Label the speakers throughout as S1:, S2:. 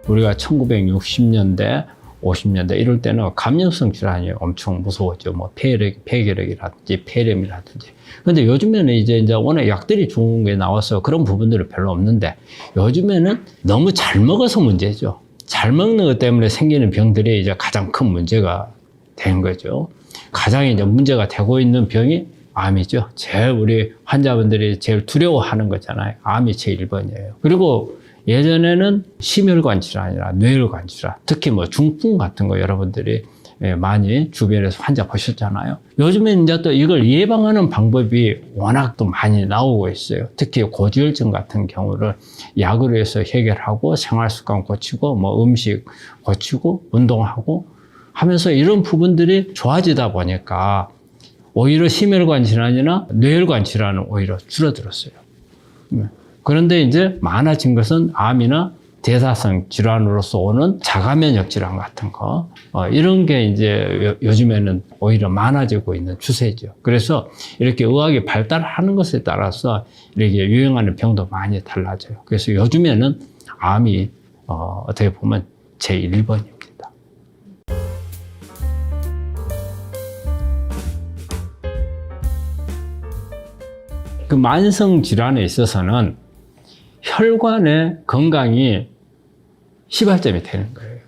S1: 우리가 1960년대, 50년대 이럴 때는 감염성 질환이 엄청 무서웠죠. 뭐 폐결핵이라든지 폐렴이라든지. 근데 요즘에는 이제 워낙 약들이 좋은 게 나와서 그런 부분들은 별로 없는데, 요즘에는 너무 잘 먹어서 문제죠. 잘 먹는 것 때문에 생기는 병들이 이제 가장 큰 문제가 되는 거죠. 가장 이제 문제가 되고 있는 병이 암이죠. 제일 우리 환자분들이 제일 두려워하는 거잖아요. 암이 제일 1번이에요. 그리고 예전에는 심혈관 질환이나 뇌혈관 질환, 특히 뭐 중풍 같은 거 여러분들이 많이 주변에서 환자 보셨잖아요. 요즘에 이제 또 이걸 예방하는 방법이 워낙 또 많이 나오고 있어요. 특히 고지혈증 같은 경우를 약으로 해서 해결하고 생활습관 고치고 뭐 음식 고치고 운동하고 하면서 이런 부분들이 좋아지다 보니까 오히려 심혈관 질환이나 뇌혈관 질환은 오히려 줄어들었어요. 그런데 이제 많아진 것은 암이나 대사성 질환으로서 오는 자가면역 질환 같은 거, 이런 게 이제 요즘에는 오히려 많아지고 있는 추세죠. 그래서 이렇게 의학이 발달하는 것에 따라서 이렇게 유행하는 병도 많이 달라져요. 그래서 요즘에는 암이 어떻게 보면 제1번입니다. 그 만성 질환에 있어서는 혈관의 건강이 시발점이 되는 거예요.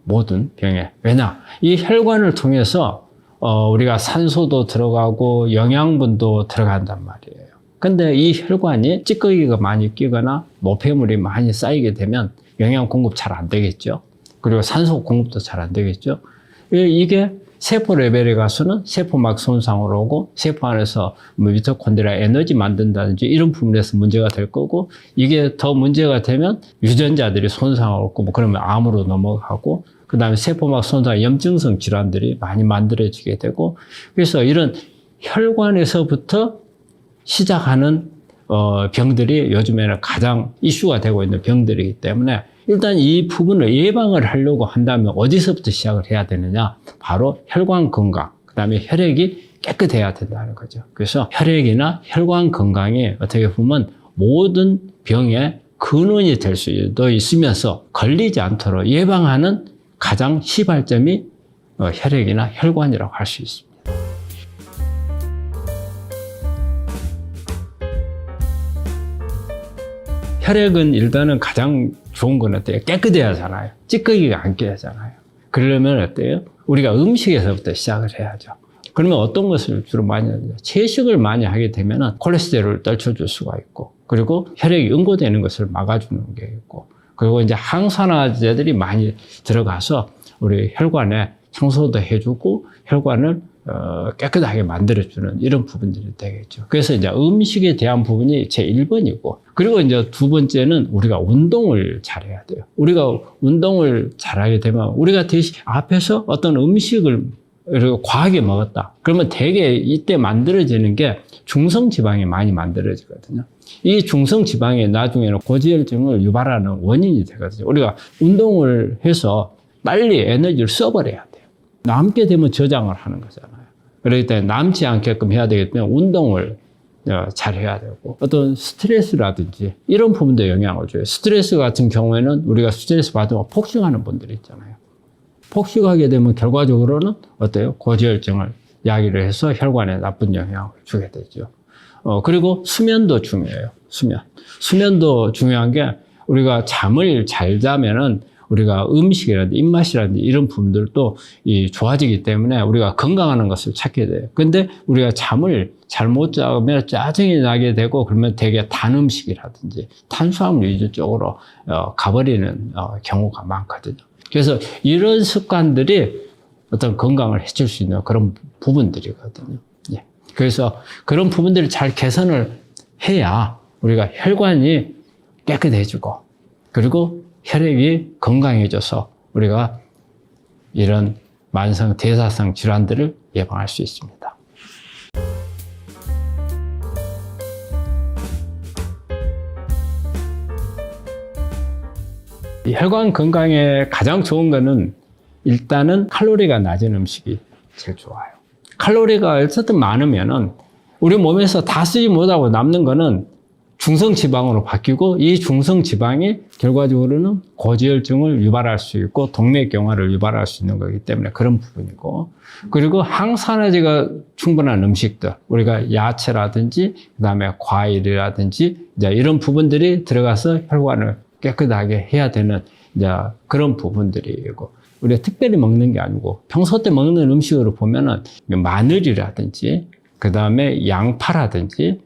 S1: 모든 병에. 왜냐? 이 혈관을 통해서 우리가 산소도 들어가고 영양분도 들어간단 말이에요. 근데 이 혈관이 찌꺼기가 많이 끼거나 노폐물이 많이 쌓이게 되면 영양 공급 잘 안 되겠죠. 그리고 산소 공급도 잘 안 되겠죠. 이게 세포 레벨에 가서는 세포막 손상을 오고 세포 안에서 미토콘드리아 에너지 만든다든지 이런 부분에서 문제가 될 거고, 이게 더 문제가 되면 유전자들이 손상을 얻고 뭐 그러면 암으로 넘어가고, 그 다음에 세포막 손상 염증성 질환들이 많이 만들어지게 되고, 그래서 이런 혈관에서부터 시작하는 병들이 요즘에는 가장 이슈가 되고 있는 병들이기 때문에, 일단 이 부분을 예방을 하려고 한다면 어디서부터 시작을 해야 되느냐? 바로 혈관 건강, 그 다음에 혈액이 깨끗해야 된다는 거죠. 그래서 혈액이나 혈관 건강이 어떻게 보면 모든 병의 근원이 될 수도 있으면서 걸리지 않도록 예방하는 가장 시발점이 혈액이나 혈관이라고 할 수 있습니다. 혈액은 일단은 가장 좋은 건 어때요? 깨끗해야 하잖아요. 찌꺼기가 안 껴야 하잖아요. 그러려면 어때요? 우리가 음식에서부터 시작을 해야죠. 그러면 어떤 것을 주로 많이 하냐? 채식을 많이 하게 되면 콜레스테롤을 떨쳐줄 수가 있고, 그리고 혈액이 응고되는 것을 막아주는 게 있고, 그리고 이제 항산화제들이 많이 들어가서 우리 혈관에 청소도 해주고 혈관을 깨끗하게 만들어주는 이런 부분들이 되겠죠. 그래서 이제 음식에 대한 부분이 제1번이고, 그리고 이제 두 번째는 우리가 운동을 잘해야 돼요. 우리가 운동을 잘하게 되면 우리가 대신 앞에서 어떤 음식을 과하게 먹었다. 그러면 대개 이때 만들어지는 게 중성지방이 많이 만들어지거든요. 이 중성지방이 나중에는 고지혈증을 유발하는 원인이 되거든요. 우리가 운동을 해서 빨리 에너지를 써버려야 돼요. 남게 되면 저장을 하는 거잖아요. 그렇기 때문에 남지 않게끔 해야 되기 때문에 운동을 잘 해야 되고, 어떤 스트레스라든지 이런 부분도 영향을 줘요. 스트레스 같은 경우에는 우리가 스트레스 받으면 폭식하는 분들이 있잖아요. 폭식하게 되면 결과적으로는 어때요? 고지혈증을 야기를 해서 혈관에 나쁜 영향을 주게 되죠. 그리고 수면도 중요해요. 수면도 중요한 게, 우리가 잠을 잘 자면은 우리가 음식이라든지 입맛이라든지 이런 부분들도 좋아지기 때문에 우리가 건강하는 것을 찾게 돼요. 근데 우리가 잠을 잘못 자면 짜증이 나게 되고, 그러면 되게 단 음식이라든지 탄수화물 위주 쪽으로 가버리는 경우가 많거든요. 그래서 이런 습관들이 어떤 건강을 해칠 수 있는 그런 부분들이거든요. 예. 그래서 그런 부분들을 잘 개선을 해야 우리가 혈관이 깨끗해지고, 그리고 혈액이 건강해져서 우리가 이런 만성 대사성 질환들을 예방할 수 있습니다. 이 혈관 건강에 가장 좋은 거는 일단은 칼로리가 낮은 음식이 제일 좋아요. 칼로리가 어쨌든 많으면은 우리 몸에서 다 쓰지 못하고 남는 거는 중성지방으로 바뀌고 이 중성지방이 결과적으로는 고지혈증을 유발할 수 있고 동맥경화를 유발할 수 있는 거기 때문에 그런 부분이고, 그리고 항산화제가 충분한 음식들, 우리가 야채라든지 그다음에 과일이라든지 이제 이런 부분들이 들어가서 혈관을 깨끗하게 해야 되는 이제 그런 부분들이고, 우리가 특별히 먹는 게 아니고 평소 때 먹는 음식으로 보면은 마늘이라든지 그 다음에 양파라든지,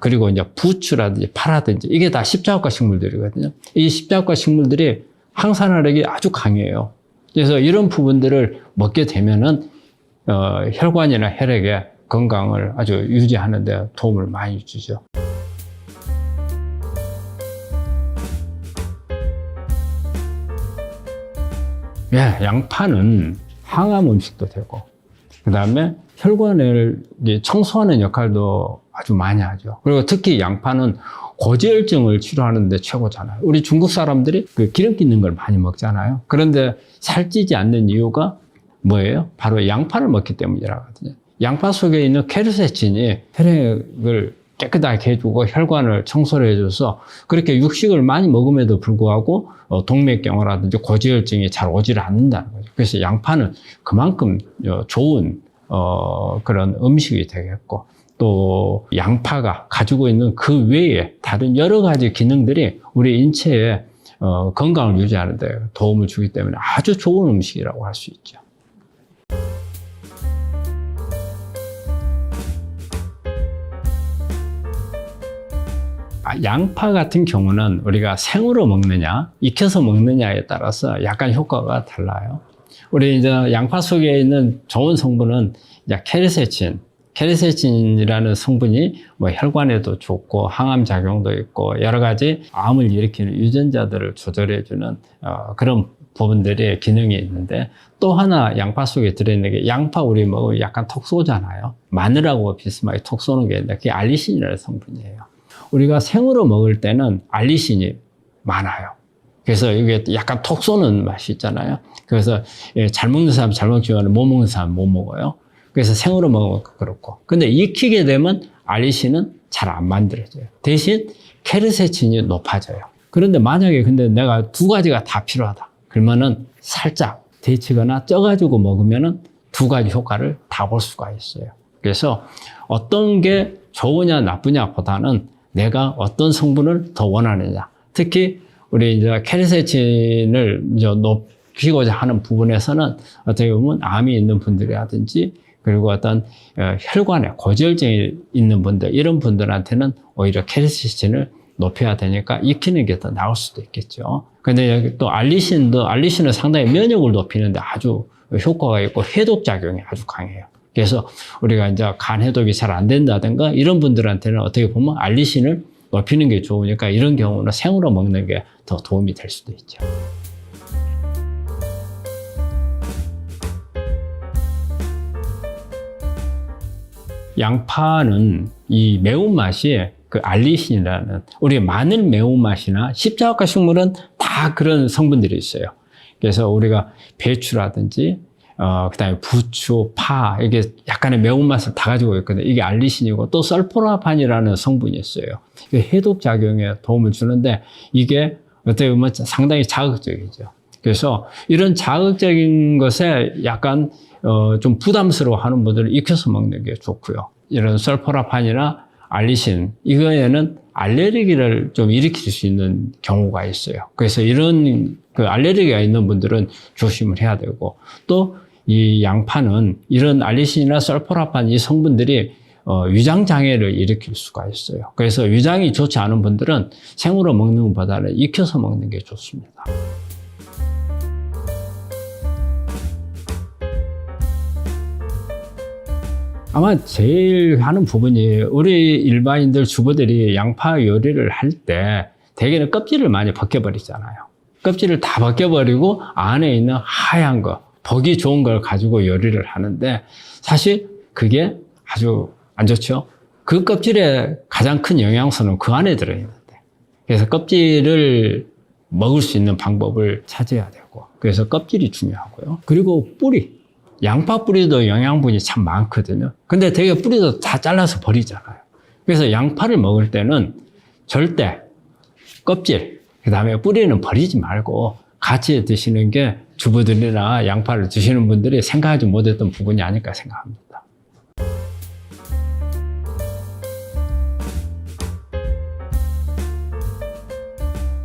S1: 그리고 이제 부추라든지 파라든지, 이게 다 십자합과 식물들이거든요. 이 십자합과 식물들이 항산화력이 아주 강해요. 그래서 이런 부분들을 먹게 되면은, 혈관이나 혈액의 건강을 아주 유지하는 데 도움을 많이 주죠. 예, 양파는 항암 음식도 되고, 그 다음에 혈관을 청소하는 역할도 아주 많이 하죠. 그리고 특히 양파는 고지혈증을 치료하는 데 최고잖아요. 우리 중국 사람들이 그 기름기 있는 걸 많이 먹잖아요. 그런데 살찌지 않는 이유가 뭐예요? 바로 양파를 먹기 때문이라거든요. 양파 속에 있는 케르세틴이 혈액을 깨끗하게 해주고 혈관을 청소를 해줘서 그렇게 육식을 많이 먹음에도 불구하고 동맥경화라든지 고지혈증이 잘 오지를 않는다는 거죠. 그래서 양파는 그만큼 좋은 그런 음식이 되겠고, 또 양파가 가지고 있는 그 외에 다른 여러 가지 기능들이 우리 인체의 건강을 유지하는 데 도움을 주기 때문에 아주 좋은 음식이라고 할 수 있죠. 양파 같은 경우는 우리가 생으로 먹느냐, 익혀서 먹느냐에 따라서 약간 효과가 달라요. 우리 이제 양파 속에 있는 좋은 성분은 이제 케르세틴이라는 성분이 뭐 혈관에도 좋고 항암 작용도 있고 여러 가지 암을 일으키는 유전자들을 조절해주는 그런 부분들의 기능이 있는데, 또 하나 양파 속에 들어있는 게, 양파 우리 먹으면 약간 톡 쏘잖아요. 마늘하고 비슷하게 톡 쏘는 게 있는데 그게 알리신이라는 성분이에요. 우리가 생으로 먹을 때는 알리신이 많아요. 그래서 이게 약간 톡 쏘는 맛이 있잖아요. 그래서 잘 먹는 사람 잘 먹지만 못 먹는 사람 못 먹어요. 그래서 생으로 먹으면 그렇고. 근데 익히게 되면 알리신은 잘 안 만들어져요. 대신 케르세틴이 높아져요. 그런데 만약에 근데 내가 두 가지가 다 필요하다, 그러면은 살짝 데치거나 쪄가지고 먹으면은 두 가지 효과를 다 볼 수가 있어요. 그래서 어떤 게 좋으냐 나쁘냐 보다는 내가 어떤 성분을 더 원하느냐. 특히 우리 이제 케르세틴을 이제 높이고자 하는 부분에서는 어떻게 보면 암이 있는 분들이라든지, 그리고 어떤 혈관에 고지혈증이 있는 분들, 이런 분들한테는 오히려 케르세틴을 높여야 되니까 익히는 게 더 나을 수도 있겠죠. 근데 여기 또 알리신은 상당히 면역을 높이는데 아주 효과가 있고 해독 작용이 아주 강해요. 그래서 우리가 이제 간 해독이 잘 안 된다든가 이런 분들한테는 어떻게 보면 알리신을 높이는 게 좋으니까 이런 경우는 생으로 먹는 게 더 도움이 될 수도 있죠. 양파는 이 매운맛이 그 알리신이라는, 우리 마늘 매운맛이나 십자합과 식물은 다 그런 성분들이 있어요. 그래서 우리가 배추라든지 그다음에 부추, 파, 이게 약간의 매운맛을 다 가지고 있거든요. 이게 알리신이고, 또 설포라판이라는 성분이 있어요. 이게 해독 작용에 도움을 주는데 이게 어떻게 보면 상당히 자극적이죠. 그래서 이런 자극적인 것에 약간 좀 부담스러워 하는 분들은 익혀서 먹는 게 좋고요. 이런 설포라판이나 알리신, 이거에는 알레르기를 좀 일으킬 수 있는 경우가 있어요. 그래서 이런 그 알레르기가 있는 분들은 조심을 해야 되고, 또 이 양파는 이런 알리신이나 설포라판 이 성분들이 위장 장애를 일으킬 수가 있어요. 그래서 위장이 좋지 않은 분들은 생으로 먹는 것보다는 익혀서 먹는 게 좋습니다. 아마 제일 하는 부분이, 우리 일반인들 주부들이 양파 요리를 할 때 대개는 껍질을 많이 벗겨버리잖아요. 껍질을 다 벗겨버리고 안에 있는 하얀 거, 보기 좋은 걸 가지고 요리를 하는데 사실 그게 아주 안 좋죠. 그 껍질의 가장 큰 영양소는 그 안에 들어있는데, 그래서 껍질을 먹을 수 있는 방법을 찾아야 되고, 그래서 껍질이 중요하고요. 그리고 양파 뿌리도 영양분이 참 많거든요. 근데 되게 뿌리도 다 잘라서 버리잖아요. 그래서 양파를 먹을 때는 절대 껍질, 그 다음에 뿌리는 버리지 말고 같이 드시는 게 주부들이나 양파를 드시는 분들이 생각하지 못했던 부분이 아닐까 생각합니다.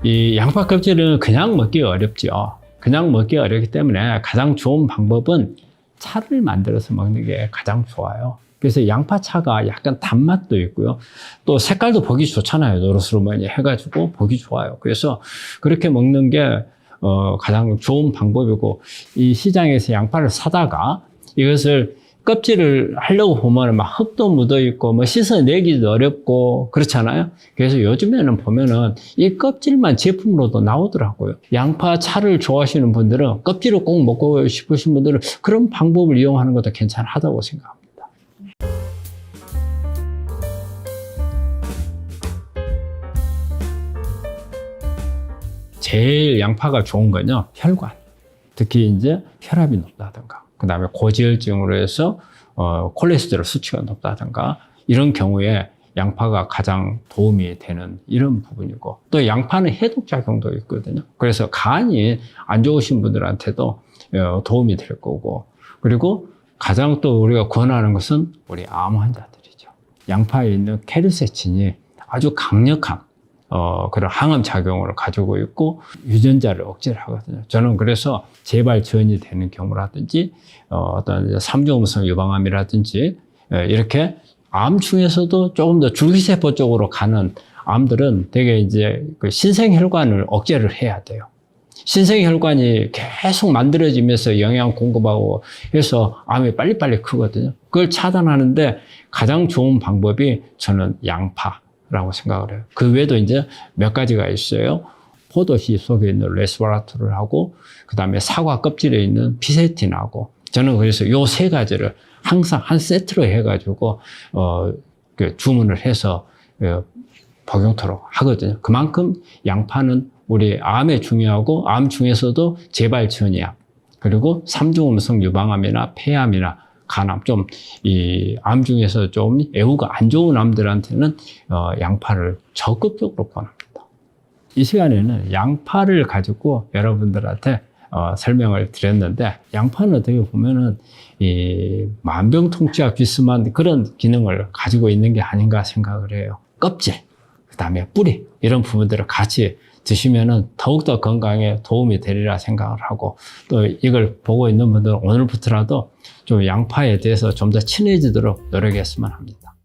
S1: 이 양파 껍질은 그냥 먹기 어렵죠. 그냥 먹기 어렵기 때문에 가장 좋은 방법은 차를 만들어서 먹는 게 가장 좋아요. 그래서 양파차가 약간 단맛도 있고요. 또 색깔도 보기 좋잖아요. 노릇스름하니 해가지고 보기 좋아요. 그래서 그렇게 먹는 게 가장 좋은 방법이고, 이 시장에서 양파를 사다가 이것을 껍질을 하려고 보면 막 흙도 묻어 있고 뭐 씻어내기도 어렵고 그렇잖아요. 그래서 요즘에는 보면은 이 껍질만 제품으로도 나오더라고요. 양파 차를 좋아하시는 분들은 껍질을 꼭 먹고 싶으신 분들은 그런 방법을 이용하는 것도 괜찮하다고 생각합니다. 제일 양파가 좋은 건요, 혈관. 특히 이제 혈압이 높다든가, 그 다음에 고지혈증으로 해서 콜레스테롤 수치가 높다든가, 이런 경우에 양파가 가장 도움이 되는 이런 부분이고, 또 양파는 해독 작용도 있거든요. 그래서 간이 안 좋으신 분들한테도 도움이 될 거고, 그리고 가장 또 우리가 권하는 것은 우리 암 환자들이죠. 양파에 있는 케르세친이 아주 강력한 그런 항암 작용을 가지고 있고 유전자를 억제를 하거든요. 저는 그래서 재발 전이 되는 경우라든지 어떤 3중음성 유방암이라든지 이렇게 암 중에서도 조금 더 줄기세포 쪽으로 가는 암들은 되게 이제 그 신생혈관을 억제를 해야 돼요. 신생혈관이 계속 만들어지면서 영양 공급하고 해서 암이 빨리빨리 크거든요. 그걸 차단하는데 가장 좋은 방법이 저는 양파라고 생각을 해요. 그 외에도 이제 몇 가지가 있어요. 포도씨 속에 있는 레스베라트를 하고, 그 다음에 사과 껍질에 있는 피세틴하고, 저는 그래서 요 세 가지를 항상 한 세트로 해가지고, 주문을 해서 복용토록 하거든요. 그만큼 양파는 우리 암에 중요하고, 암 중에서도 재발 전이암, 그리고 3중음성 유방암이나 폐암이나 간암, 좀 이 암 중에서 좀 애우가 안 좋은 암들한테는 양파를 적극적으로 권합니다. 이 시간에는 양파를 가지고 여러분들한테 설명을 드렸는데, 양파는 어떻게 보면은 이 만병통치와 비슷한 그런 기능을 가지고 있는 게 아닌가 생각을 해요. 껍질, 그 다음에 뿌리, 이런 부분들을 같이 드시면은 더욱더 건강에 도움이 되리라 생각을 하고, 또 이걸 보고 있는 분들은 오늘부터라도 좀 양파에 대해서 좀 더 친해지도록 노력했으면 합니다.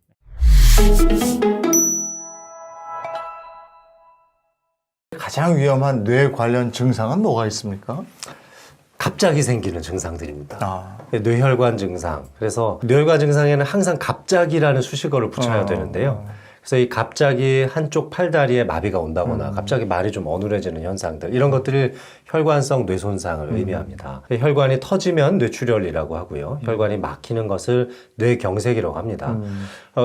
S2: 가장 위험한 뇌 관련 증상은 뭐가 있습니까?
S3: 갑자기 생기는 증상들입니다. 뇌혈관 증상. 그래서 뇌혈관 증상에는 항상 갑자기라는 수식어를 붙여야 되는데요. 그래서 이 갑자기 한쪽 팔다리에 마비가 온다거나 갑자기 말이 좀 어눌해지는 현상들, 이런 것들이 혈관성 뇌손상을 의미합니다. 혈관이 터지면 뇌출혈이라고 하고요. 혈관이 막히는 것을 뇌경색이라고 합니다.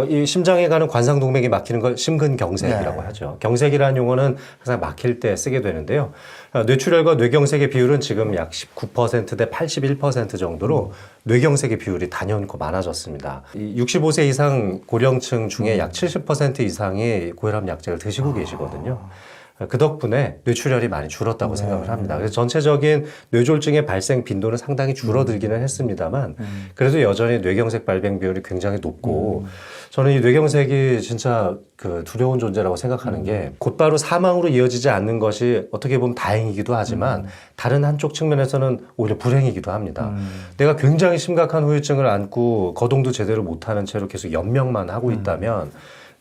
S3: 이 심장에 가는 관상동맥이 막히는 걸 심근경색이라고 하죠. 경색이라는 용어는 항상 막힐 때 쓰게 되는데요. 뇌출혈과 뇌경색의 비율은 지금 약 19% 대 81% 정도로 뇌경색의 비율이 단연코 많아졌습니다. 65세 이상 고령층 중에 약 70% 이상이 고혈압 약제를 드시고 계시거든요. 그 덕분에 뇌출혈이 많이 줄었다고 생각을 합니다. 그래서 전체적인 뇌졸중의 발생 빈도는 상당히 줄어들기는 했습니다만, 그래도 여전히 뇌경색 발병 비율이 굉장히 높고, 저는 이 뇌경색이 진짜 그 두려운 존재라고 생각하는 게, 곧바로 사망으로 이어지지 않는 것이 어떻게 보면 다행이기도 하지만 다른 한쪽 측면에서는 오히려 불행이기도 합니다. 내가 굉장히 심각한 후유증을 안고 거동도 제대로 못하는 채로 계속 연명만 하고 있다면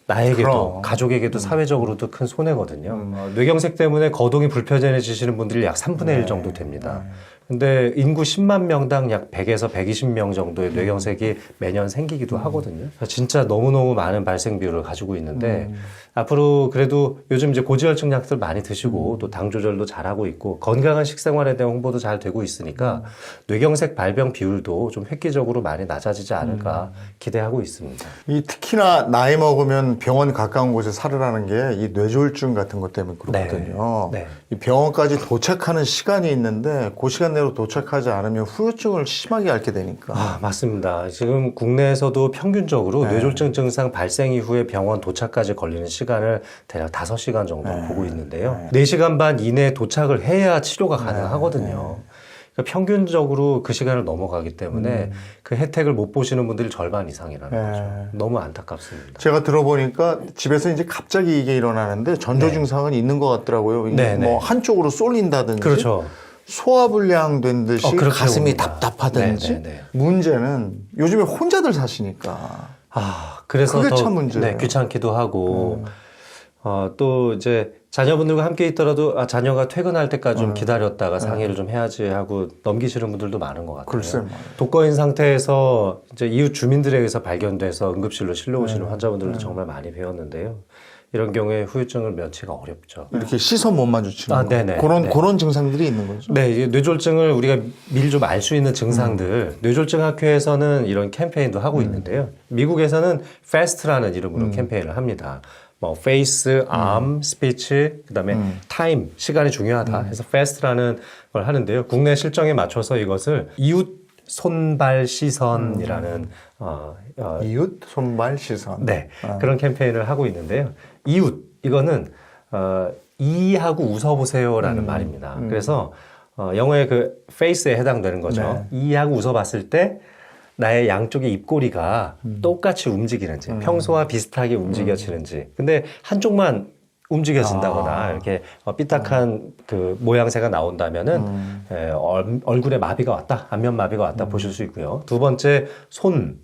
S3: 나에게도 가족에게도 사회적으로도 큰 손해거든요. 뇌경색 때문에 거동이 불편해지시는 분들이 약 3분의 1 정도 됩니다. 근데 인구 10만 명당 약 100에서 120명 정도의 뇌경색이 매년 생기기도 하거든요. 진짜 너무너무 많은 발생 비율을 가지고 있는데, 앞으로 그래도 요즘 이제 고지혈증 약들 많이 드시고 또 당 조절도 잘하고 있고 건강한 식생활에 대한 홍보도 잘 되고 있으니까 뇌경색 발병 비율도 좀 획기적으로 많이 낮아지지 않을까 기대하고 있습니다.
S2: 이 특히나 나이 먹으면 병원 가까운 곳에 살으라는 게 이 뇌졸중 같은 것 때문에 그렇거든요. 이 병원까지 도착하는 시간이 있는데 그 시간 내에 시간대로 도착하지 않으면 후유증을 심하게 앓게 되니까.
S3: 맞습니다. 지금 국내에서도 평균적으로 뇌졸중 증상 발생 이후에 병원 도착까지 걸리는 시간을 대략 5시간 정도 보고 있는데요. 4시간 반 이내에 도착을 해야 치료가 가능하거든요. 그러니까 평균적으로 그 시간을 넘어가기 때문에 그 혜택을 못 보시는 분들이 절반 이상이라는 거죠. 너무 안타깝습니다.
S2: 제가 들어보니까 집에서 이제 갑자기 이게 일어나는데 전조 증상은 있는 것 같더라고요. 이게 뭐 한쪽으로 쏠린다든지.
S3: 그렇죠.
S2: 소화불량 된 듯이
S3: 그렇게
S2: 가슴이
S3: 옵니다.
S2: 답답하든지. 문제는 요즘에 혼자들 사시니까.
S3: 그래서
S2: 그게
S3: 더
S2: 참 문제예요.
S3: 귀찮기도 하고 또 이제 자녀분들과 함께 있더라도 자녀가 퇴근할 때까지 좀 기다렸다가 상의를 좀 해야지 하고 넘기시는 분들도 많은 것 같아요.
S2: 글쎄,
S3: 독거인 상태에서 이제 이웃 주민들에 의해서 발견돼서 응급실로 실려오시는 환자분들도 정말 많이 배웠는데요. 이런 경우에 후유증을 면치가 어렵죠.
S2: 이렇게 시선 못 마주치는
S3: 네네.
S2: 그런 증상들이 있는 거죠.
S3: 네, 이제 뇌졸중을 우리가 미리 좀 알 수 있는 증상들, 뇌졸중 학회에서는 이런 캠페인도 하고 있는데요. 미국에서는 FAST라는 이름으로 캠페인을 합니다. 뭐 face, arm, speech, 그다음에 time, 시간이 중요하다 해서 FAST라는 걸 하는데요. 국내 실정에 맞춰서 이것을 이웃 손발 시선이라는
S2: 이웃 손발 시선.
S3: 네, 그런 캠페인을 하고 있는데요. 이웃 이거는 이하고 웃어보세요라는 말입니다. 그래서 영어의 그 face에 해당되는 거죠. 이하고 웃어봤을 때 나의 양쪽의 입꼬리가 똑같이 움직이는지, 평소와 비슷하게 움직여지는지. 근데 한쪽만 움직여진다거나 이렇게 삐딱한 그 모양새가 나온다면은 얼굴에 마비가 왔다, 안면 마비가 왔다 보실 수 있고요. 두 번째 손,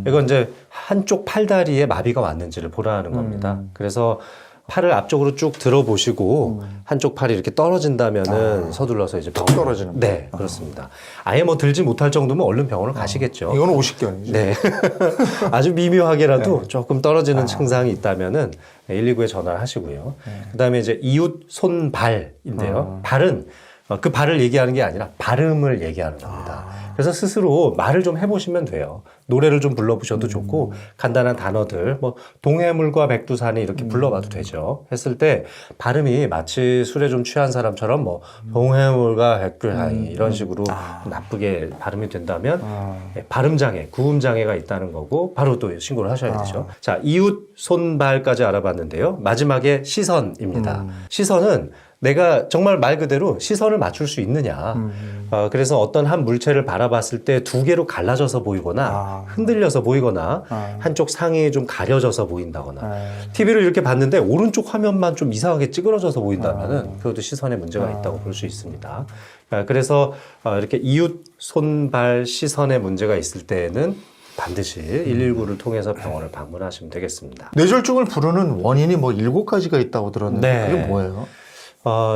S3: 이건 이제 한쪽 팔다리에 마비가 왔는지를 보라는 겁니다. 그래서 팔을 앞쪽으로 쭉 들어보시고 한쪽 팔이 이렇게 떨어진다면은 서둘러서 이제 병원
S2: 떨어지는
S3: 네, 그렇습니다. 아예 뭐 들지 못할 정도면 얼른 병원을 가시겠죠.
S2: 이거는 오십견이죠.
S3: 네. 아주 미묘하게라도 조금 떨어지는 증상이 있다면은 119에 전화를 하시고요. 그다음에 이제 이웃 손발인데요. 발은 그 발을 얘기하는 게 아니라 발음을 얘기하는 겁니다. 그래서 스스로 말을 좀 해보시면 돼요. 노래를 좀 불러보셔도 좋고 간단한 단어들 뭐 동해물과 백두산이 이렇게 불러봐도 되죠. 했을 때 발음이 마치 술에 좀 취한 사람처럼 뭐 동해물과 백두산이 이런 식으로 나쁘게 발음이 된다면 발음장애, 구음장애가 있다는 거고 바로 또 신고를 하셔야 되죠. 자, 이웃 손발까지 알아봤는데요. 마지막에 시선입니다. 시선은 내가 정말 말 그대로 시선을 맞출 수 있느냐. 그래서 어떤 한 물체를 바라봤을 때 두 개로 갈라져서 보이거나 흔들려서 보이거나 한쪽 상이 좀 가려져서 보인다거나 TV를 이렇게 봤는데 오른쪽 화면만 좀 이상하게 찌그러져서 보인다면은 그것도 시선에 문제가 있다고 볼 수 있습니다. 그래서 이렇게 이웃 손발 시선에 문제가 있을 때에는 반드시 119를 통해서 병원을 방문하시면 되겠습니다.
S2: 뇌졸중을 부르는 원인이 뭐 7가지가 있다고 들었는데 그게 뭐예요?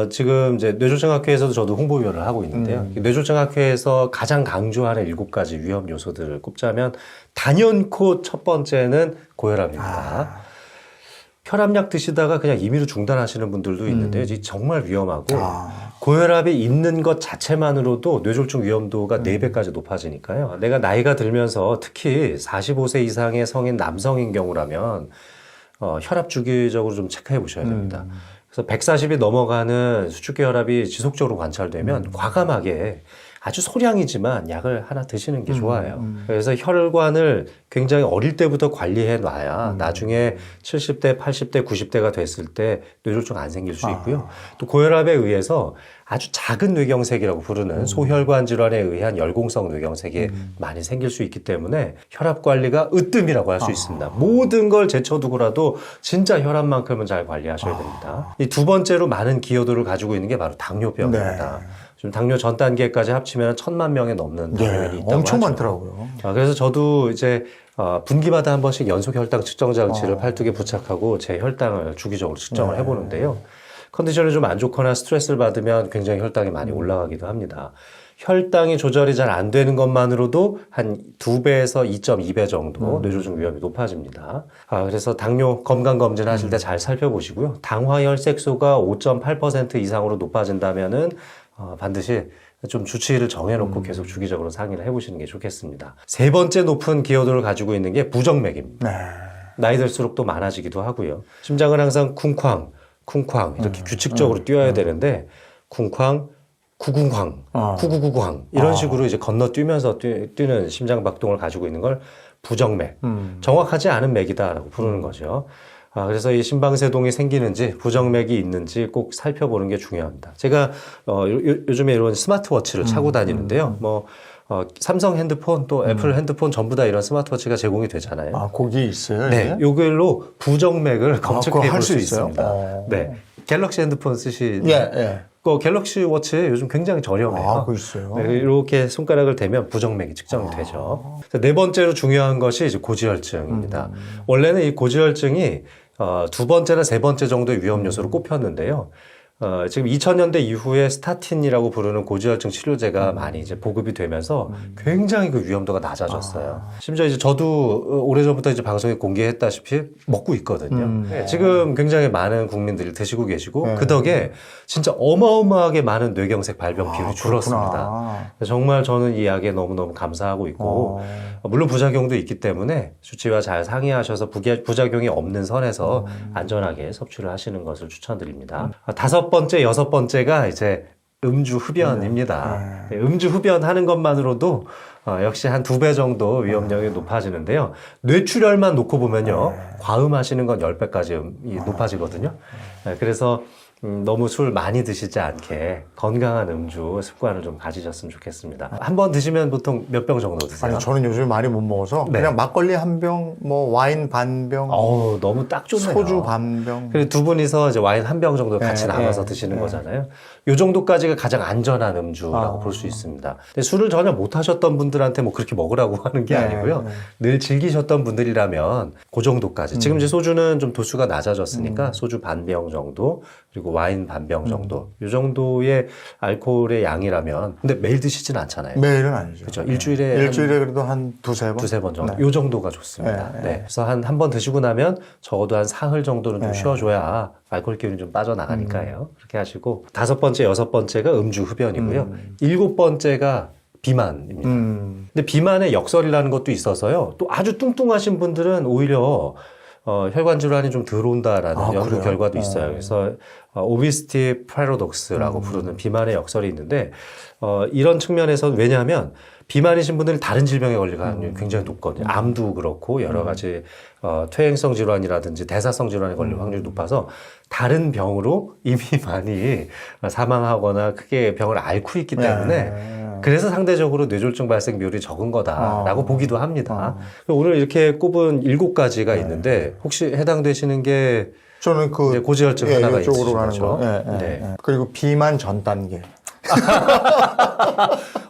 S3: 지금 이제 뇌졸중학회에서도 저도 홍보위원을 하고 있는데요. 뇌졸중학회에서 가장 강조하는 7가지 위험 요소들을 꼽자면 단연코 첫 번째는 고혈압입니다. 혈압약 드시다가 그냥 임의로 중단하시는 분들도 있는데요. 이게 정말 위험하고 고혈압이 있는 것 자체만으로도 뇌졸중 위험도가 4배까지 높아지니까요. 내가 나이가 들면서 특히 45세 이상의 성인 남성인 경우라면 혈압 주기적으로 좀 체크해 보셔야 됩니다. 그래서 140이 넘어가는 수축기 혈압이 지속적으로 관찰되면 과감하게 아주 소량이지만 약을 하나 드시는 게 좋아요. 그래서 혈관을 굉장히 어릴 때부터 관리해 놔야 나중에 70대, 80대, 90대가 됐을 때 뇌졸중 안 생길 수 있고요. 또 고혈압에 의해서 아주 작은 뇌경색이라고 부르는 소혈관 질환에 의한 열공성 뇌경색이 많이 생길 수 있기 때문에 혈압 관리가 으뜸이라고 할 수 있습니다. 모든 걸 제쳐두고라도 진짜 혈압만큼은 잘 관리하셔야 됩니다. 이 두 번째로 많은 기여도를 가지고 있는 게 바로 당뇨병입니다. 지금 당뇨 전 단계까지 합치면 1,000만 명에 넘는 당뇨인이 있다고
S2: 엄청
S3: 하죠.
S2: 많더라고요.
S3: 그래서 저도 이제 분기마다 한 번씩 연속 혈당 측정 장치를 팔뚝에 부착하고 제 혈당을 주기적으로 측정을 해보는데요. 컨디션이 좀 안 좋거나 스트레스를 받으면 굉장히 혈당이 많이 올라가기도 합니다. 혈당이 조절이 잘 안 되는 것만으로도 한 2배에서 2.2배 정도 뇌졸중 위험이 높아집니다. 그래서 당뇨 건강검진 하실 때 잘 살펴보시고요. 당화혈색소가 5.8% 이상으로 높아진다면은 반드시 좀 주치의를 정해놓고 계속 주기적으로 상의를 해보시는 게 좋겠습니다. 세 번째 높은 기여도를 가지고 있는 게 부정맥입니다. 나이 들수록 또 많아지기도 하고요. 심장은 항상 쿵쾅 이렇게 규칙적으로 뛰어야 되는데 쿵쾅 구궁황, 구구구구황 이런 식으로 이제 건너뛰면서 뛰는 심장 박동을 가지고 있는 걸 부정맥, 정확하지 않은 맥이다라고 부르는 거죠. 그래서 이 심방세동이 생기는지 부정맥이 있는지 꼭 살펴보는 게 중요합니다. 제가 요즘에 이런 스마트워치를 차고 다니는데요. 삼성 핸드폰 또 애플 핸드폰 전부 다 이런 스마트워치가 제공이 되잖아요.
S2: 거기 있어요?
S3: 네, 요걸로 부정맥을 검측해 볼 수
S2: 있어요?
S3: 있습니다. 네, 갤럭시 핸드폰 쓰시는
S2: 예.
S3: 갤럭시 워치 요즘 굉장히 저렴해요.
S2: 그거 있어요.
S3: 네, 이렇게 손가락을 대면 부정맥이 측정이 되죠. 네 번째로 중요한 것이 이제 고지혈증입니다. 원래는 이 고지혈증이 두 번째나 세 번째 정도의 위험 요소로 꼽혔는데요. 지금 2000년대 이후에 스타틴이라고 부르는 고지혈증 치료제가 많이 이제 보급이 되면서 굉장히 그 위험도가 낮아졌어요. 심지어 이제 저도 오래전부터 이제 방송에 공개했다시피 먹고 있거든요. 네, 지금 굉장히 많은 국민들이 드시고 계시고 그 덕에 진짜 어마어마하게 많은 뇌경색 발병 비율이 줄었습니다. 정말 저는 이 약에 너무너무 감사하고 있고 물론 부작용도 있기 때문에 주치의와 잘 상의하셔서 부작용이 없는 선에서 안전하게 섭취를 하시는 것을 추천드립니다. 다섯 번째, 여섯 번째가 이제 음주 흡연입니다. 음주 흡연 하는 것만으로도 역시 한 2배 정도 위험력이 높아지는데요. 뇌출혈만 놓고 보면요. 과음하시는 건 10배까지 높아지거든요. 그래서 너무 술 많이 드시지 않게 건강한 음주 습관을 좀 가지셨으면 좋겠습니다. 한 번 드시면 보통 몇 병 정도 드세요?
S2: 아니, 저는 요즘에 많이 못 먹어서 그냥 막걸리 한 병, 와인 반 병,
S3: 너무 딱 좋네요.
S2: 소주 반 병.
S3: 그리고 두 분이서 이제 와인 한 병 정도 같이 나눠서 드시는 거잖아요. 요 정도까지가 가장 안전한 음주라고 볼 수 있습니다. 근데 술을 전혀 못 하셨던 분들한테 뭐 그렇게 먹으라고 하는 게 아니고요. 늘 즐기셨던 분들이라면 그 정도까지. 지금 이제 소주는 좀 도수가 낮아졌으니까 소주 반 병 정도, 그리고 와인 반 병 정도. 요 정도의 알코올의 양이라면, 근데 매일 드시진 않잖아요.
S2: 매일은 아니죠.
S3: 그렇죠. 일주일에
S2: 그래도 한 두세 번
S3: 정도. 요 정도가 좋습니다. 그래서 한 번 드시고 나면 적어도 한 사흘 정도는 좀 쉬어줘야 알코올 기운이 좀 빠져나가니까요. 그렇게 하시고, 다섯 번째, 여섯 번째가 음주 흡연이고요. 일곱 번째가 비만입니다. 근데 비만에 역설이라는 것도 있어서요. 또 아주 뚱뚱하신 분들은 오히려 혈관 질환이 좀 덜 온다라는 연구
S2: 그래요?
S3: 결과도 있어요. 그래서 오비시티 패러독스라고 부르는 비만의 역설이 있는데 이런 측면에서 왜냐하면 비만이신 분들은 다른 질병에 걸릴 가능성이 굉장히 높거든요. 암도 그렇고 여러 가지 퇴행성 질환이라든지 대사성 질환에 걸릴 확률이 높아서 다른 병으로 이미 많이 사망하거나 크게 병을 앓고 있기 때문에 그래서 상대적으로 뇌졸중 발생 비율이 적은 거다라고 보기도 합니다. 오늘 이렇게 꼽은 7가지가 있는데 혹시 해당되시는 게
S2: 저는
S3: 고지혈증 하나가 있으신 거죠.
S2: 그리고 비만 전 단계.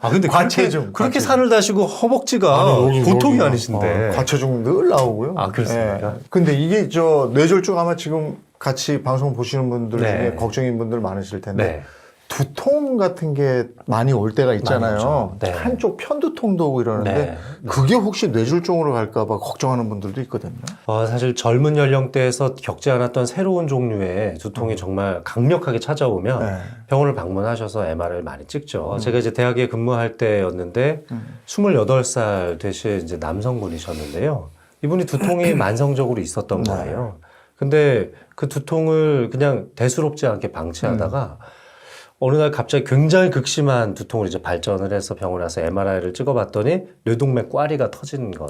S3: 근데
S2: 과체중.
S3: 그렇게 살을 다시고 허벅지가 보통이 아니신데.
S2: 과체중 늘 나오고요.
S3: 그렇습니까?
S2: 근데 이게 뇌졸중 아마 지금 같이 방송 보시는 분들 중에 걱정인 분들 많으실 텐데. 두통 같은 게 많이 올 때가 있잖아요. 한쪽 편두통도 오고 이러는데 그게 혹시 뇌졸중으로 갈까봐 걱정하는 분들도 있거든요.
S3: 사실 젊은 연령대에서 겪지 않았던 새로운 종류의 두통이 정말 강력하게 찾아오면 병원을 방문하셔서 MR을 많이 찍죠. 제가 이제 대학에 근무할 때였는데 28살 되신 이제 남성분이셨는데요. 이분이 두통이 만성적으로 있었던 거예요. 근데 그 두통을 그냥 대수롭지 않게 방치하다가 어느 날 갑자기 굉장히 극심한 두통을 이제 발전을 해서 병원에 와서 MRI를 찍어봤더니 뇌동맥 꽈리가 터진 걸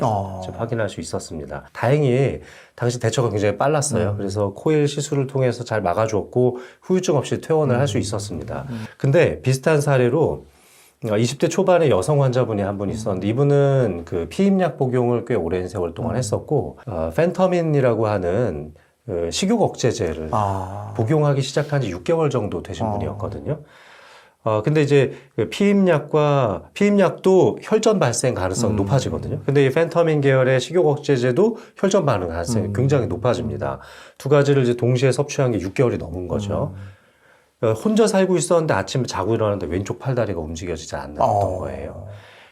S3: 확인할 수 있었습니다. 다행히 당시 대처가 굉장히 빨랐어요. 그래서 코일 시술을 통해서 잘 막아주었고 후유증 없이 퇴원을 할 수 있었습니다. 근데 비슷한 사례로 20대 초반의 여성 환자분이 한 분 있었는데 이분은 그 피임약 복용을 꽤 오랜 세월 동안 했었고 펜터민이라고 하는 식욕 억제제를 복용하기 시작한 지 6개월 정도 되신 분이었거든요. 근데 이제 피임약도 혈전 발생 가능성이 높아지거든요. 근데 이 펜터민 계열의 식욕 억제제도 혈전 반응 가능성이 굉장히 높아집니다. 두 가지를 이제 동시에 섭취한 게 6개월이 넘은 거죠. 혼자 살고 있었는데 아침에 자고 일어났는데 왼쪽 팔다리가 움직여지지 않았던 거예요.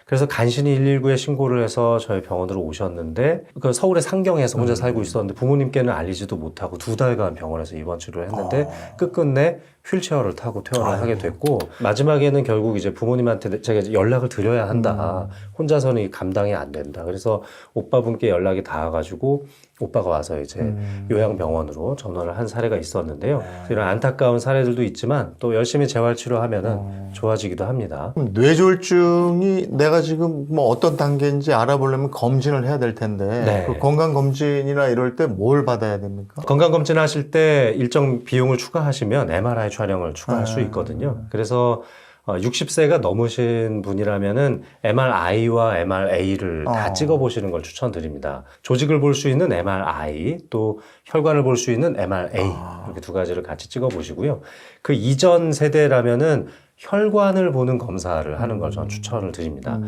S3: 그래서 간신히 119에 신고를 해서 저희 병원으로 오셨는데 그 서울의 상경에서 혼자 살고 있었는데 부모님께는 알리지도 못하고 2달간 병원에서 입원 치료를 했는데 끝끝내 휠체어를 타고 퇴원을 하게 됐고, 마지막에는 결국 이제 부모님한테 제가 이제 연락을 드려야 한다. 혼자서는 감당이 안 된다. 그래서 오빠분께 연락이 닿아가지고 오빠가 와서 이제 요양병원으로 전원을 한 사례가 있었는데요. 이런 안타까운 사례들도 있지만 또 열심히 재활치료하면은 좋아지기도 합니다.
S2: 그럼 뇌졸중이 내가 지금 뭐 어떤 단계인지 알아보려면 검진을 해야 될 텐데
S3: 네.
S2: 그 건강검진이나 이럴 때 뭘 받아야 됩니까?
S3: 건강검진 하실 때 일정 비용을 추가하시면 MRI 촬영을 추가할 수 있거든요. 그래서 60세가 넘으신 분이라면은 MRI와 MRA를 다 찍어보시는 걸 추천드립니다. 조직을 볼 수 있는 MRI, 또 혈관을 볼 수 있는 MRA, 이렇게 두 가지를 같이 찍어보시고요. 그 이전 세대라면은 혈관을 보는 검사를 하는 걸 저는 추천을 드립니다.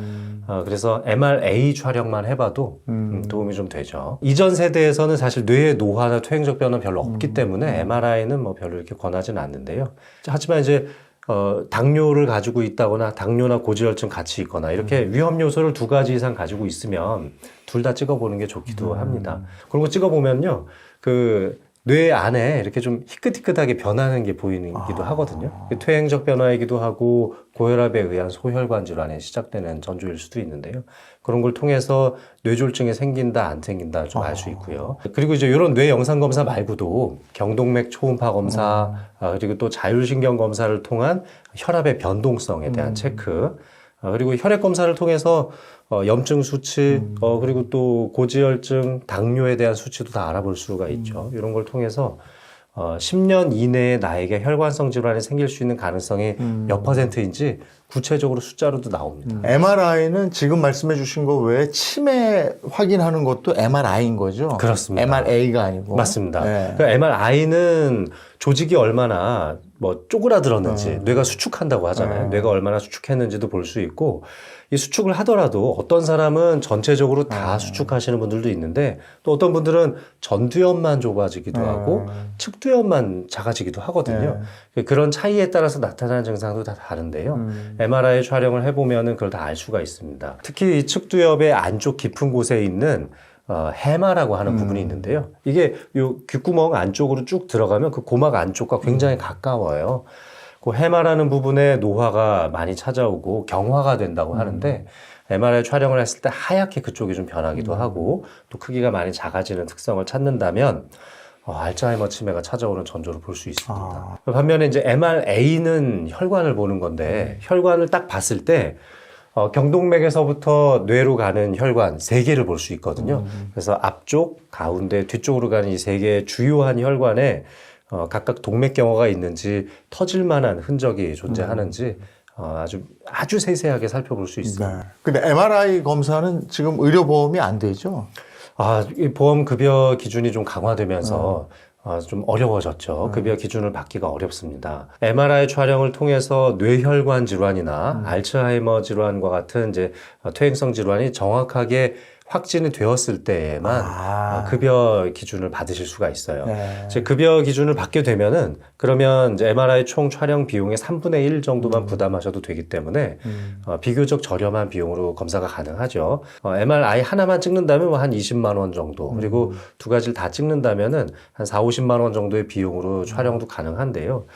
S3: 그래서 MRA 촬영만 해봐도 도움이 좀 되죠. 이전 세대에서는 사실 뇌의 노화나 퇴행적 변화는 별로 없기 때문에 MRI는 뭐 별로 이렇게 권하지는 않는데요. 하지만 이제 당뇨를 가지고 있다거나 당뇨나 고지혈증 같이 있거나 이렇게 위험 요소를 2가지 이상 가지고 있으면 둘 다 찍어보는 게 좋기도 합니다. 그런 거 찍어보면요, 그 뇌 안에 이렇게 좀 희끗희끗하게 변하는 게 보이기도 하거든요. 퇴행적 변화이기도 하고 고혈압에 의한 소혈관 질환에 시작되는 전조일 수도 있는데요. 그런 걸 통해서 뇌졸중이 생긴다 안 생긴다 좀 알 수 있고요. 그리고 이제 이런 뇌 영상 검사 말고도 경동맥 초음파 검사, 그리고 또 자율신경 검사를 통한 혈압의 변동성에 대한 체크, 그리고 혈액 검사를 통해서 염증 수치, 그리고 또 고지혈증, 당뇨에 대한 수치도 다 알아볼 수가 있죠. 이런 걸 통해서 10년 이내에 나에게 혈관성 질환이 생길 수 있는 가능성이 몇 %인지 구체적으로 숫자로도 나옵니다.
S2: MRI는 지금 말씀해 주신 거 외에 치매 확인하는 것도 MRI인 거죠?
S3: 그렇습니다.
S2: MRA가 아니고.
S3: 맞습니다.
S2: 네.
S3: 그러니까 MRI는 조직이 얼마나 뭐 쪼그라들었는지, 뇌가 수축한다고 하잖아요. 뇌가 얼마나 수축했는지도 볼 수 있고, 이 수축을 하더라도 어떤 사람은 전체적으로 다 수축하시는 분들도 있는데, 또 어떤 분들은 전두엽만 좁아지기도 하고 측두엽만 작아지기도 하거든요. 그런 차이에 따라서 나타나는 증상도 다 다른데요. MRI 촬영을 해보면은 그걸 다 알 수가 있습니다. 특히 이 측두엽의 안쪽 깊은 곳에 있는 해마라고 하는 부분이 있는데요. 이게 요 귓구멍 안쪽으로 쭉 들어가면 그 고막 안쪽과 굉장히 가까워요. 그 해마라는 부분에 노화가 많이 찾아오고 경화가 된다고 하는데, MRI 촬영을 했을 때 하얗게 그쪽이 좀 변하기도 하고 또 크기가 많이 작아지는 특성을 찾는다면 알츠하이머 치매가 찾아오는 전조를 볼 수 있습니다. 반면에 이제 MRA는 혈관을 보는 건데, 혈관을 딱 봤을 때 경동맥에서부터 뇌로 가는 혈관 3개를 볼 수 있거든요. 그래서 앞쪽, 가운데, 뒤쪽으로 가는 이 3개의 주요한 혈관에 각각 동맥경화가 있는지, 터질 만한 흔적이 존재하는지 아주 세세하게 살펴볼 수 있습니다.
S2: 네. 근데 MRI 검사는 지금 의료보험이 안 되죠?
S3: 이 보험급여 기준이 좀 강화되면서 좀 어려워졌죠. 급여 기준을 받기가 어렵습니다. MRI 촬영을 통해서 뇌혈관 질환이나 알츠하이머 질환과 같은 이제 퇴행성 질환이 정확하게 확진이 되었을 때에만 급여 기준을 받으실 수가 있어요. 이제 급여 기준을 받게 되면은, 그러면 이제 MRI 총 촬영 비용의 3분의 1 정도만 부담하셔도 되기 때문에 비교적 저렴한 비용으로 검사가 가능하죠. MRI 하나만 찍는다면 한 20만 원 정도, 그리고 2가지를 다 찍는다면은 한 4, 50만 원 정도의 비용으로 촬영도 가능한데요.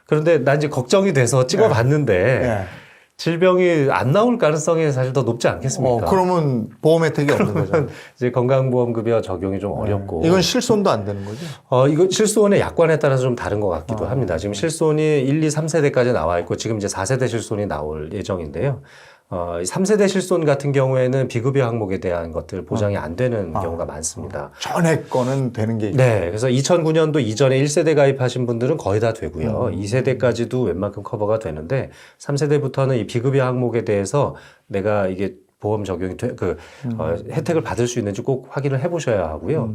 S3: 그런데 난 이제 걱정이 돼서 찍어봤는데 질병이 안 나올 가능성이 사실 더 높지 않겠습니까?
S2: 그러면 보험 혜택이 없는 거죠.
S3: 이제 건강보험급여 적용이 좀 어렵고.
S2: 이건 실손도 안 되는 거죠?
S3: 이거 실손의 약관에 따라서 좀 다른 것 같기도 합니다. 지금 실손이 1, 2, 3세대까지 나와 있고, 지금 이제 4세대 실손이 나올 예정인데요. 3세대 실손 같은 경우에는 비급여 항목에 대한 것들 보장이 안 되는 경우가 많습니다.
S2: 전에 거는 되는 게 있죠.
S3: 네. 그래서 2009년도 이전에 1세대 가입하신 분들은 거의 다 되고요. 2세대까지도 웬만큼 커버가 되는데, 3세대부터는 이 비급여 항목에 대해서 내가 이게 보험 적용이 혜택을 받을 수 있는지 꼭 확인을 해보셔야 하고요.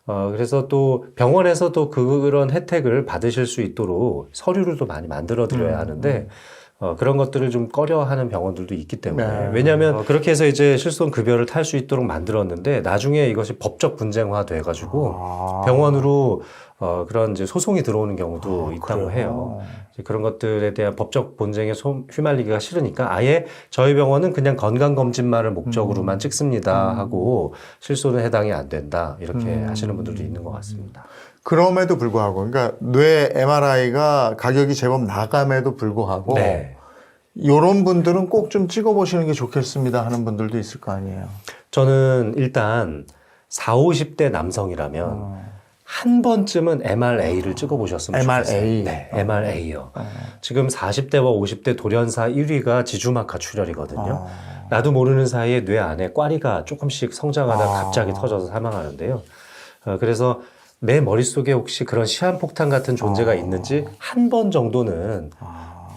S3: 그래서 또 병원에서도 그런 혜택을 받으실 수 있도록 서류를 또 많이 만들어 드려야 하는데, 그런 것들을 좀 꺼려하는 병원들도 있기 때문에. 왜냐하면 그렇게 해서 이제 실손 급여를 탈 수 있도록 만들었는데, 나중에 이것이 법적 분쟁화 돼가지고 병원으로 그런 이제 소송이 들어오는 경우도 있다고 해요. 이제 그런 것들에 대한 법적 분쟁에 휘말리기가 싫으니까 아예 저희 병원은 그냥 건강검진만을 목적으로만 찍습니다 하고 실손은 해당이 안 된다, 이렇게 하시는 분들도 있는 것 같습니다.
S2: 그럼에도 불구하고, 그러니까 뇌 MRI가 가격이 제법 나감에도 불구하고,
S3: 네.
S2: 이런 분들은 꼭 좀 찍어보시는 게 좋겠습니다 하는 분들도 있을 거 아니에요.
S3: 저는 일단 40, 50대 남성이라면 한 번쯤은 MRA를 찍어보셨으면 좋겠어요.
S2: MRA?
S3: 네, MRA요. 지금 40대와 50대 돌연사 1위가 지주막하 출혈이거든요. 나도 모르는 사이에 뇌 안에 꽈리가 조금씩 성장하다 갑자기 터져서 사망하는데요. 그래서 내 머릿속에 혹시 그런 시한폭탄 같은 존재가 있는지 한 번 정도는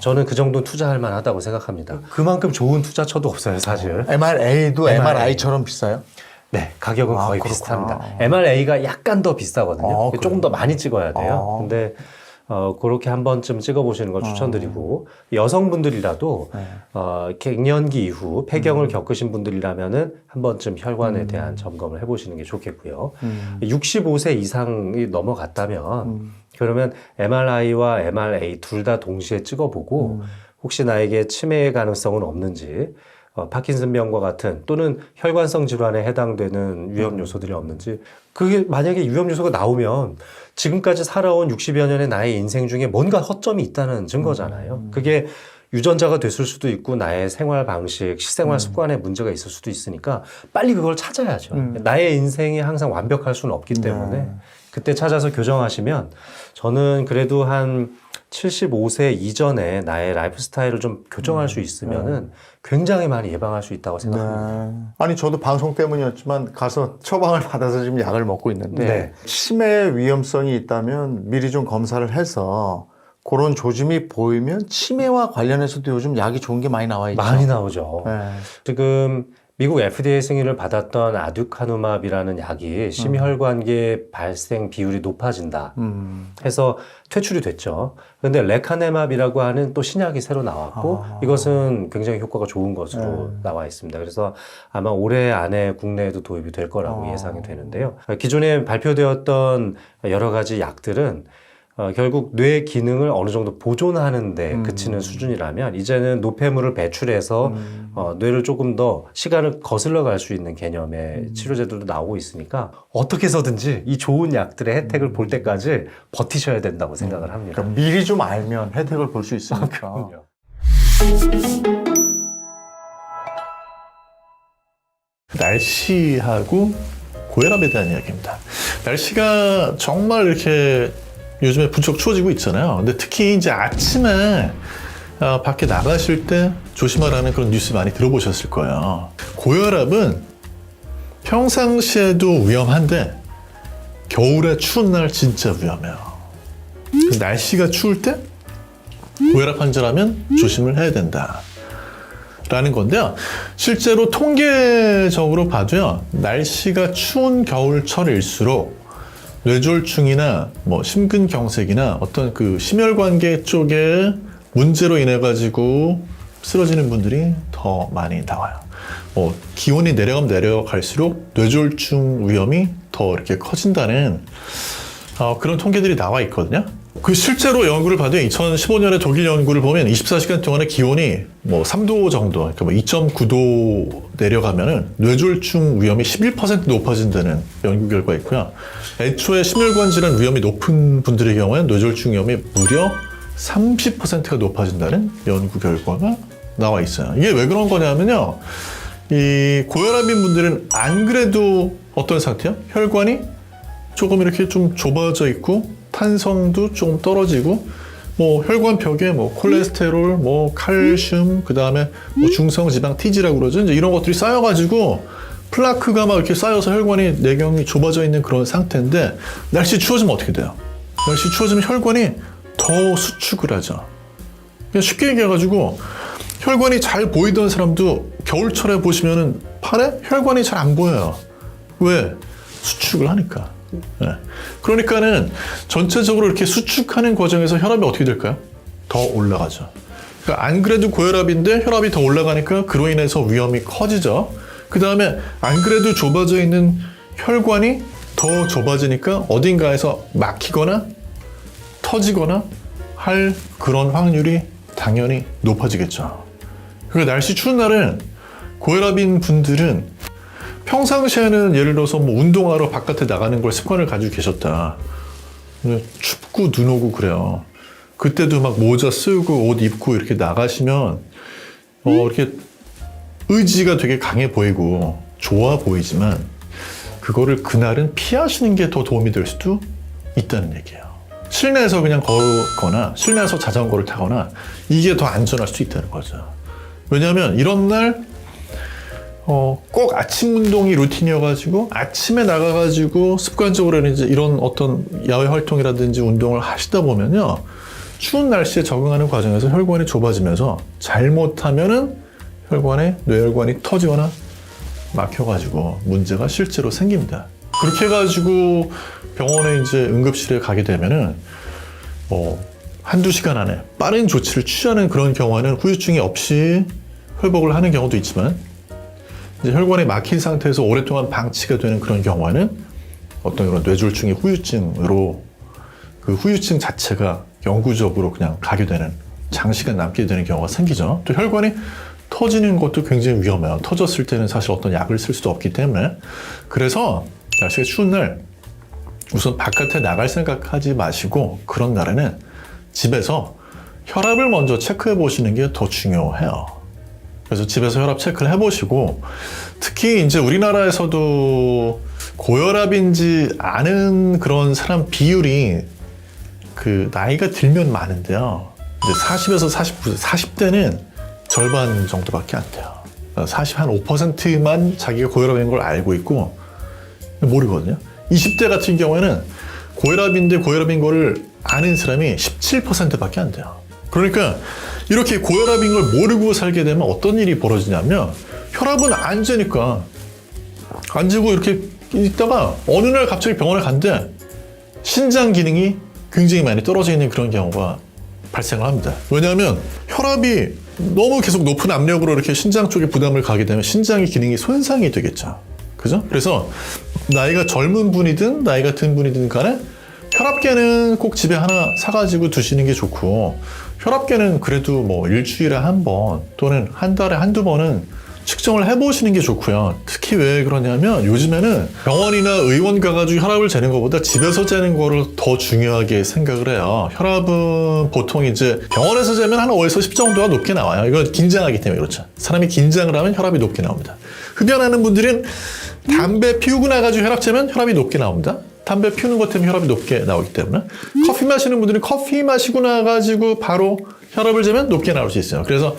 S3: 저는 그 정도 투자할 만하다고 생각합니다. 그만큼 좋은 투자처도 없어요, 사실.
S2: MRA도 MRI처럼 비싸요?
S3: 네, 가격은 거의
S2: 그렇구나.
S3: 비슷합니다. MRA가 약간 더 비싸거든요. 조금 더 많이 찍어야 돼요. 근데 그렇게 한 번쯤 찍어보시는 걸 추천드리고, 여성분들이라도 갱년기 이후 폐경을 겪으신 분들이라면은 한 번쯤 혈관에 대한 점검을 해보시는 게 좋겠고요. 65세 이상이 넘어갔다면 그러면 MRI와 MRA 둘 다 동시에 찍어보고 혹시 나에게 치매의 가능성은 없는지, 파킨슨병과 같은 또는 혈관성 질환에 해당되는 위험 요소들이 없는지, 그게 만약에 위험 요소가 나오면 지금까지 살아온 60여 년의 나의 인생 중에 뭔가 허점이 있다는 증거잖아요. 그게 유전자가 됐을 수도 있고 나의 생활 방식, 식생활 습관에 문제가 있을 수도 있으니까 빨리 그걸 찾아야죠. 나의 인생이 항상 완벽할 수는 없기 때문에 그때 찾아서 교정하시면, 저는 그래도 한 75세 이전에 나의 라이프 스타일을 좀 교정할 수 있으면은 굉장히 많이 예방할 수 있다고 생각합니다.
S2: 아니, 저도 방송 때문이었지만 가서 처방을 받아서 지금 약을 먹고 있는데,
S3: 네.
S2: 치매 위험성이 있다면 미리 좀 검사를 해서 그런 조짐이 보이면 치매와 관련해서도 요즘 약이 좋은 게 많이 나와 있죠.
S3: 많이 나오죠.
S2: 네.
S3: 지금 미국 FDA 승인을 받았던 아듀카누맙이라는 약이 심혈관계 발생 비율이 높아진다 해서 퇴출이 됐죠. 그런데 레카네맙이라고 하는 또 신약이 새로 나왔고 이것은 굉장히 효과가 좋은 것으로 나와 있습니다. 그래서 아마 올해 안에 국내에도 도입이 될 거라고 예상이 되는데요. 기존에 발표되었던 여러 가지 약들은 결국 뇌 기능을 어느 정도 보존하는 데 그치는 수준이라면, 이제는 노폐물을 배출해서 뇌를 조금 더 시간을 거슬러 갈 수 있는 개념의 치료제들도 나오고 있으니까 어떻게 해서든지 이 좋은 약들의 혜택을 볼 때까지 버티셔야 된다고 생각을 합니다.
S2: 그러니까 미리 좀 알면 혜택을 볼 수 있으니까.
S3: 그럼요.
S4: 날씨하고 고혈압에 대한 이야기입니다. 날씨가 정말 이렇게 요즘에 부쩍 추워지고 있잖아요. 근데 특히 이제 아침에 밖에 나가실 때 조심하라는 그런 뉴스 많이 들어보셨을 거예요. 고혈압은 평상시에도 위험한데 겨울에 추운 날 진짜 위험해요. 날씨가 추울 때 고혈압 환자라면 조심을 해야 된다 라는 건데요. 실제로 통계적으로 봐도요, 날씨가 추운 겨울철일수록 뇌졸중이나 뭐 심근경색이나 어떤 그 심혈관계 쪽에 문제로 인해 가지고 쓰러지는 분들이 더 많이 나와요. 기온이 내려가면 내려갈수록 뇌졸중 위험이 더 이렇게 커진다는 그런 통계들이 나와 있거든요. 그 실제로 연구를 봐도 2015년에 독일 연구를 보면 24시간 동안에 기온이 뭐 3도 정도, 그러니까 뭐 2.9도 내려가면은 뇌졸중 위험이 11% 높아진다는 연구 결과가 있고요. 애초에 심혈관 질환 위험이 높은 분들의 경우에는 뇌졸중 위험이 무려 30%가 높아진다는 연구 결과가 나와 있어요. 이게 왜 그런 거냐면요, 이 고혈압인 분들은 안 그래도 어떤 상태요? 혈관이 조금 이렇게 좀 좁아져 있고 탄성도 좀 떨어지고, 뭐 혈관벽에 뭐 콜레스테롤, 뭐 칼슘, 그 다음에 뭐 중성지방 T지라고 그러죠. 이제 이런 것들이 쌓여가지고 플라크가 막 이렇게 쌓여서 혈관이 내경이 좁아져 있는 그런 상태인데, 날씨 추워지면 어떻게 돼요? 날씨 추워지면 혈관이 더 수축을 하죠. 그냥 쉽게 얘기해가지고 혈관이 잘 보이던 사람도 겨울철에 보시면은 팔에 혈관이 잘 안 보여요. 왜? 수축을 하니까. 네. 그러니까는 전체적으로 이렇게 수축하는 과정에서 혈압이 어떻게 될까요? 더 올라가죠. 그러니까 안 그래도 고혈압인데 혈압이 더 올라가니까 그로 인해서 위험이 커지죠. 그 다음에 안 그래도 좁아져 있는 혈관이 더 좁아지니까 어딘가에서 막히거나 터지거나 할 그런 확률이 당연히 높아지겠죠. 그리고 날씨 추운 날은 고혈압인 분들은 평상시에는 예를 들어서 뭐 운동하러 바깥에 나가는 걸 습관을 가지고 계셨다. 춥고 눈 오고 그래요. 그때도 막 모자 쓰고 옷 입고 이렇게 나가시면 이렇게 의지가 되게 강해 보이고 좋아 보이지만 그거를 그날은 피하시는 게 더 도움이 될 수도 있다는 얘기예요. 실내에서 그냥 걷거나 실내에서 자전거를 타거나 이게 더 안전할 수도 있다는 거죠. 왜냐하면 이런 날 꼭 아침 운동이 루틴이어가지고 아침에 나가가지고 습관적으로 이제 이런 어떤 야외 활동이라든지 운동을 하시다 보면요, 추운 날씨에 적응하는 과정에서 혈관이 좁아지면서 잘못하면은 혈관에 뇌혈관이 터지거나 막혀가지고 문제가 실제로 생깁니다. 그렇게 해가지고 병원에 이제 응급실에 가게 되면은 한두 시간 안에 빠른 조치를 취하는 그런 경우에는 후유증이 없이 회복을 하는 경우도 있지만, 이제 혈관이 막힌 상태에서 오랫동안 방치가 되는 그런 경우에는 어떤 그런 뇌졸중의 후유증으로 그 후유증 자체가 영구적으로 그냥 가게 되는, 장시간 남게 되는 경우가 생기죠. 또 혈관이 터지는 것도 굉장히 위험해요. 터졌을 때는 사실 어떤 약을 쓸 수도 없기 때문에. 그래서 날씨가 추운 날 우선 바깥에 나갈 생각하지 마시고, 그런 날에는 집에서 혈압을 먼저 체크해 보시는 게 더 중요해요. 그래서 집에서 혈압 체크를 해보시고, 특히 이제 우리나라에서도 고혈압인지 아는 그런 사람 비율이 그 나이가 들면 많은데요. 이제 40에서 49, 40대는 절반 정도밖에 안 돼요. 40, 한 5%만 자기가 고혈압인 걸 알고 있고 모르거든요. 20대 같은 경우에는 고혈압인데 고혈압인 거를 아는 사람이 17%밖에 안 돼요. 그러니까 이렇게 고혈압인 걸 모르고 살게 되면 어떤 일이 벌어지냐면, 혈압은 안 재니까 안 재고 이렇게 있다가 어느 날 갑자기 병원에 갔는데 신장 기능이 굉장히 많이 떨어져 있는 그런 경우가 발생을 합니다. 왜냐하면 혈압이 너무 계속 높은 압력으로 이렇게 신장 쪽에 부담을 가게 되면 신장의 기능이 손상이 되겠죠. 그죠? 그래서 나이가 젊은 분이든 나이가 든 분이든 간에 혈압계는 꼭 집에 하나 사가지고 두시는 게 좋고, 혈압계는 그래도 뭐 일주일에 한 번 또는 한 달에 한두 번은 측정을 해보시는 게 좋고요. 특히 왜 그러냐면 요즘에는 병원이나 의원 가가지고 혈압을 재는 것보다 집에서 재는 거를 더 중요하게 생각을 해요. 혈압은 보통 이제 병원에서 재면 한 5에서 10 정도가 높게 나와요. 이건 긴장하기 때문에 그렇죠. 사람이 긴장을 하면 혈압이 높게 나옵니다. 흡연하는 분들은 담배 피우고 나가지고 혈압 재면 혈압이 높게 나옵니다. 담배 피우는 것 때문에 혈압이 높게 나오기 때문에. 커피 마시는 분들은 커피 마시고 나가지고 바로 혈압을 재면 높게 나올 수 있어요. 그래서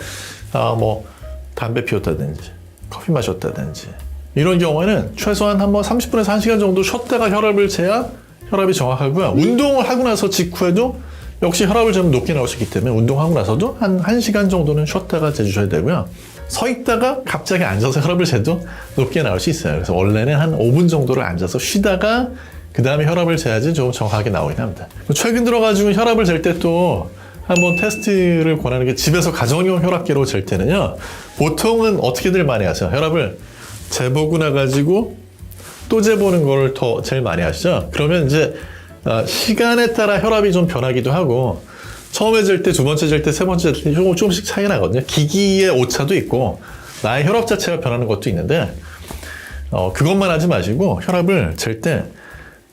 S4: 담배 피웠다든지 커피 마셨다든지 이런 경우에는 최소한 한번 30분에서 1시간 정도 쉬었다가 혈압을 재야 혈압이 정확하고요. 운동을 하고 나서 직후에도 역시 혈압을 재면 높게 나올 수 있기 때문에 운동하고 나서도 한 1시간 정도는 쉬었다가 재주셔야 되고요. 서 있다가 갑자기 앉아서 혈압을 재도 높게 나올 수 있어요. 그래서 원래는 한 5분 정도를 앉아서 쉬다가 그 다음에 혈압을 재야지 좀 정확하게 나오긴 합니다. 최근 들어가지고 혈압을 잴 때 또 한번 테스트를 권하는 게, 집에서 가정용 혈압계로 잴 때는요, 보통은 어떻게들 많이 하세요? 혈압을 재보고 나가지고 또 재보는 걸 더 제일 많이 하시죠? 그러면 이제 시간에 따라 혈압이 좀 변하기도 하고, 처음에 잴 때, 두 번째 잴 때, 세 번째 잴 때 조금씩 차이가 나거든요. 기기의 오차도 있고 나의 혈압 자체가 변하는 것도 있는데, 그것만 하지 마시고 혈압을 잴 때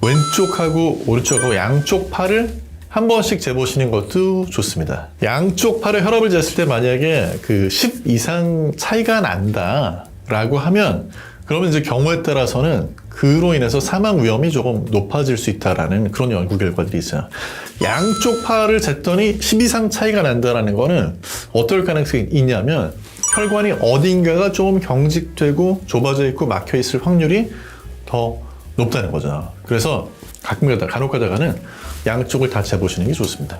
S4: 왼쪽하고 오른쪽하고 양쪽 팔을 한 번씩 재보시는 것도 좋습니다. 양쪽 팔에 혈압을 쟀을 때 만약에 그 10 이상 차이가 난다라고 하면, 그러면 이제 경우에 따라서는 그로 인해서 사망 위험이 조금 높아질 수 있다라는 그런 연구 결과들이 있어요. 양쪽 팔을 쟀더니 10 이상 차이가 난다라는 거는 어떨 가능성이 있냐면, 혈관이 어딘가가 좀 경직되고 좁아져 있고 막혀 있을 확률이 더 높다는 거죠. 그래서 간혹 가다가는 양쪽을 다 재보시는 게 좋습니다.